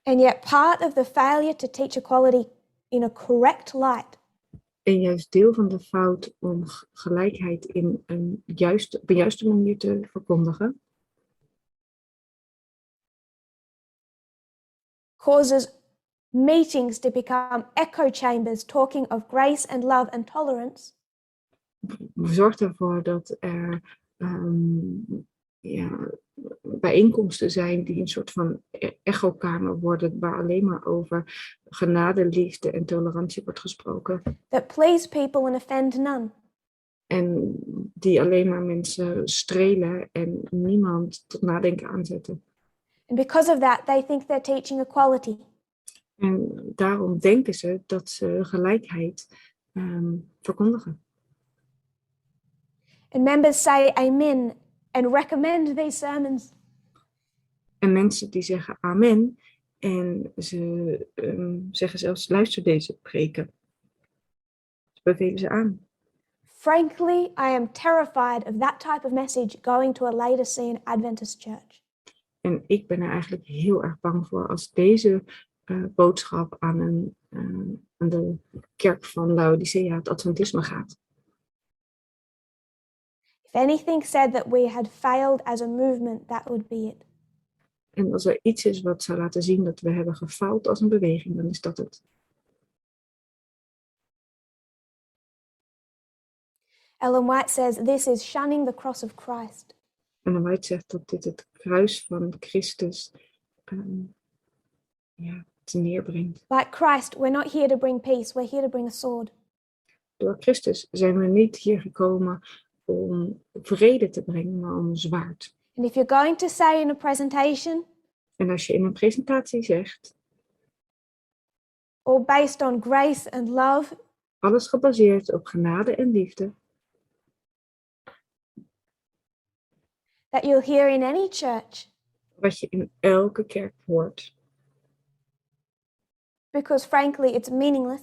And yet part of the failure to teach equality in a correct light En juist deel van de fout om gelijkheid op een juiste manier te verkondigen, causes meetings to become echo chambers talking of grace and love and tolerance. zorgt ervoor dat er bijeenkomsten zijn die een soort van echokamer worden, waar alleen maar over genade, liefde en tolerantie wordt gesproken. That please people and offend none. En die alleen maar mensen strelen en niemand tot nadenken aanzetten. And because of that, they think they're teaching equality. En daarom denken ze dat ze gelijkheid verkondigen. And members say amen and recommend these sermons. En mensen die zeggen amen en ze zeggen zelfs luister deze preken. Ze bevelen ze aan. Frankly, I am terrified of that type of message going to a Laodicean Adventist church. En ik ben er eigenlijk heel erg bang voor als deze boodschap aan de kerk van Laodicea, het Adventisme, gaat. If anything said that we had failed as a movement, that would be it. En als er iets is wat zou laten zien dat we hebben gefaald als een beweging, dan is dat het. Ellen White says this is shunning the cross of Christ. En White zegt dat dit het kruis van Christus te neerbrengt. Like Christ, we're not here to bring peace, we're here to bring a sword. Door Christus zijn we niet hier gekomen om vrede te brengen, maar om een zwaard. And if you're going to say in a presentation, En als je in een presentatie zegt, all based on grace and love, alles gebaseerd op genade en liefde, that you'll hear in any church, wat je in elke kerk hoort. because frankly, it's meaningless.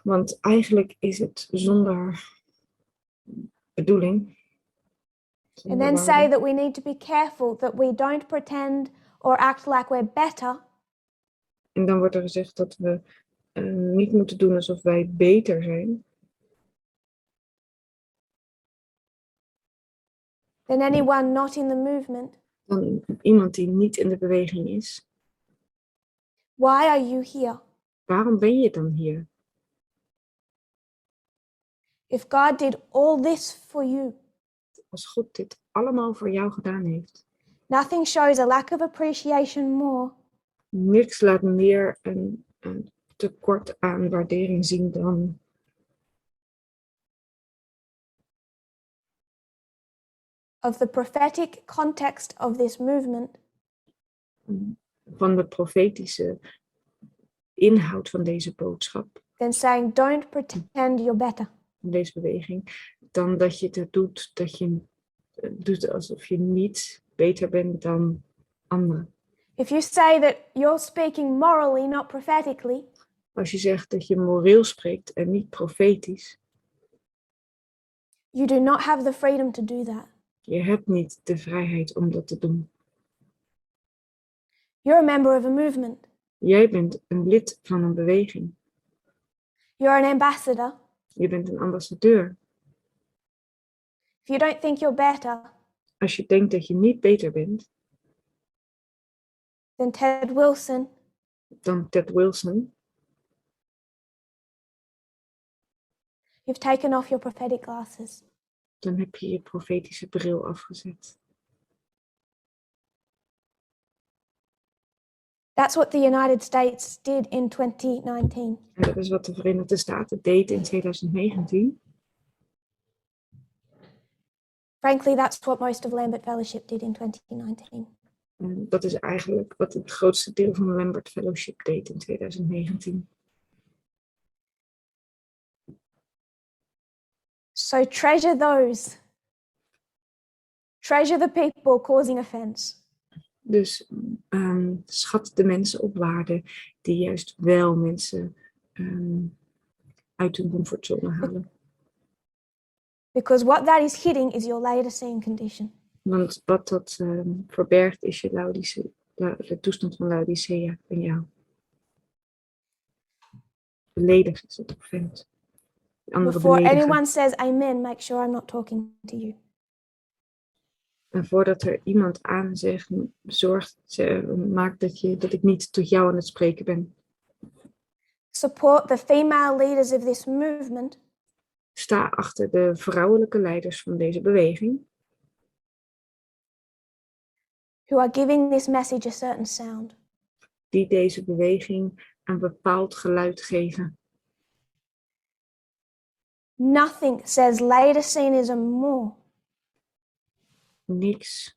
Want eigenlijk is het zonder bedoeling. And Zonder then say waarde. that we need to be careful that we don't pretend or act like we're better, En dan wordt er gezegd dat we niet moeten doen alsof wij beter zijn than anyone not in the movement. dan iemand die niet in de beweging is. Why are you here? Waarom ben je dan hier? If God did all this for you, Als God dit allemaal voor jou gedaan heeft. nothing shows a lack of appreciation more Niks laat meer een tekort aan waardering zien dan of the prophetic context of this movement van de profetische inhoud van deze boodschap, than saying, don't pretend you're better. van deze beweging, dan dat je het doet, dat je doet alsof je niet beter bent dan anderen. If you say that you're speaking morally, not prophetically, Als je zegt dat je moreel spreekt en niet profetisch, you do not have the freedom to do that. je hebt niet de vrijheid om dat te doen. You're a member of a movement. Jij bent een lid van een beweging. You're an ambassador. Je bent een ambassadeur. If you don't think you're better Als je denkt dat je niet beter bent than Ted Wilson, dan Ted Wilson, you've taken off your prophetic glasses. dan heb je je profetische bril afgezet. That's what the United States did in 2019. En dat is wat de Verenigde Staten deed in 2019. Frankly, that's what most of Lambert Fellowship did in 2019. En dat is eigenlijk wat het grootste deel van de Lambert Fellowship deed in 2019. So treasure those. Treasure the people causing offense. Dus schat de mensen op waarde die juist wel mensen uit hun comfortzone halen. Because what that is hitting is your Laodicean condition. Want wat dat verbergt is je de toestand van Laodicea in jou. Beledig is het offend. Before anyone says amen, make sure I'm not talking to you. En voordat er iemand aanzegt, maak dat ik niet tot jou aan het spreken ben. Support the female leaders of this movement. Sta achter de vrouwelijke leiders van deze beweging. Who are giving this message a certain sound. Die deze beweging een bepaald geluid geven. Nothing says Laodiceanism more Niks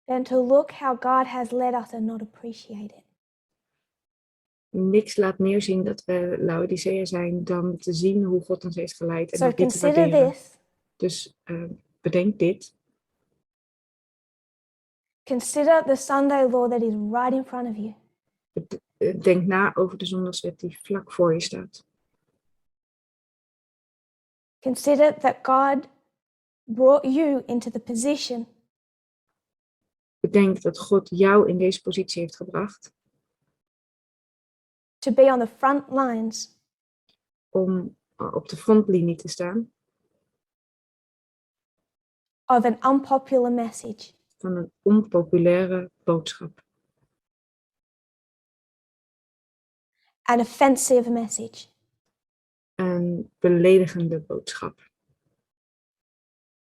than to look how God has led us and not appreciate it. Niks laat meer zien dat we Laodicea zijn dan te zien hoe God ons heeft geleid en So dat dit te consider waarderen. this. Dus bedenk dit. Consider the Sunday law that is right in front of you. Denk na over de zondagswet die vlak voor je staat. Consider that God brought you into the position Bedenk dat God jou in deze positie heeft gebracht to be on the front lines om op de frontlinie te staan of an unpopular message. van een onpopulaire boodschap. An offensive message. Een beledigende boodschap,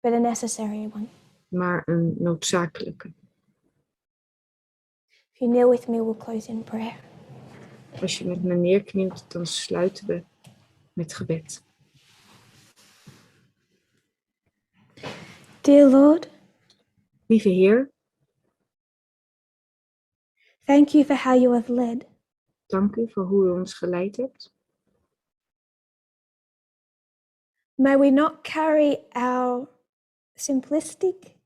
But a necessary one. maar een noodzakelijke. If you kneel with me, we'll close in prayer. Als je met me neerknielt, dan sluiten we met gebed. Dear Lord, Lieve Heer, thank you for how you have led. dank u voor hoe u ons geleid hebt. May we not carry our simplistic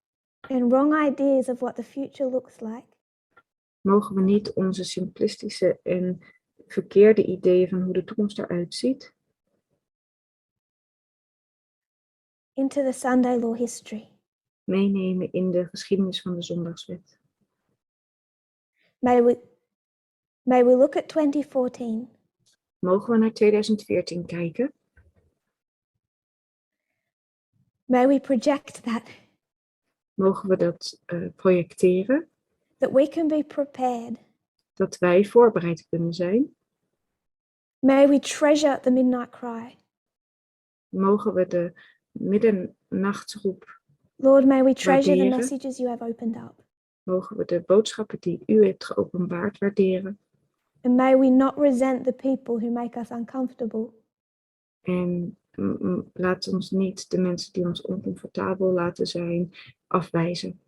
and wrong ideas of what the future looks like Mogen we niet onze simplistische en verkeerde ideeën van hoe de toekomst eruit ziet into the Sunday law history. meenemen in de geschiedenis van de Zondagswet. May we look at 2014 Mogen we naar 2014 kijken? May we project that Mogen we dat projecteren? that we can be prepared. Dat wij voorbereid kunnen zijn? May we treasure the midnight cry. Mogen we de middernachtsroep, Lord, may we treasure the waarderen? messages you have opened up. Mogen we de boodschappen die u hebt geopenbaard waarderen? And may we not resent the people who make us uncomfortable. En laat ons niet de mensen die ons oncomfortabel laten zijn afwijzen.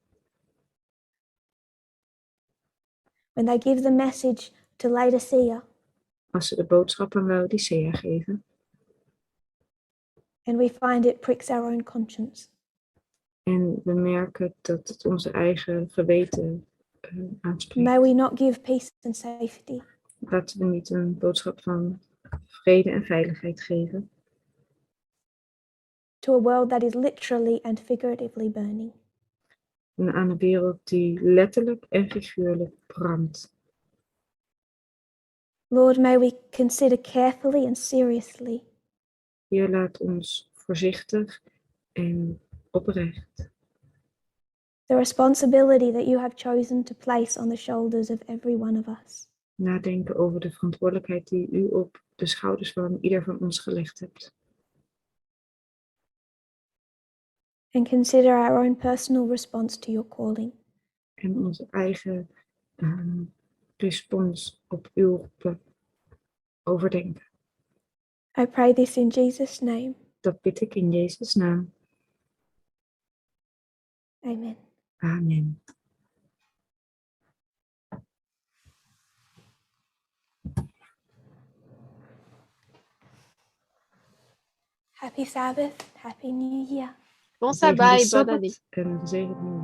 When they give the message to Laodicea Als ze de boodschap aan Laodicea geven. and we find it pricks our own conscience. En we merken dat het onze eigen geweten aanspreekt. May we not give peace and safety. Laten we niet een boodschap van vrede en veiligheid geven. To a world that is literally and figuratively burning. En aan een wereld die letterlijk en figuurlijk brandt. Lord, may we consider carefully and seriously Heer, laat ons voorzichtig en oprecht the responsibility that you have chosen to place on the shoulders of every one of us. nadenken over de verantwoordelijkheid die u op de schouders van ieder van ons gelegd hebt. And consider our own personal response to your calling. En onze eigen respons op uw roepen overdenken. I pray this in Jesus' name. Dat bid ik in Jezus' naam. Amen. Amen. Happy Sabbath, Happy New Year. Bon Gezegende sabbat et bonne année. Sabbat en gezegend nieuw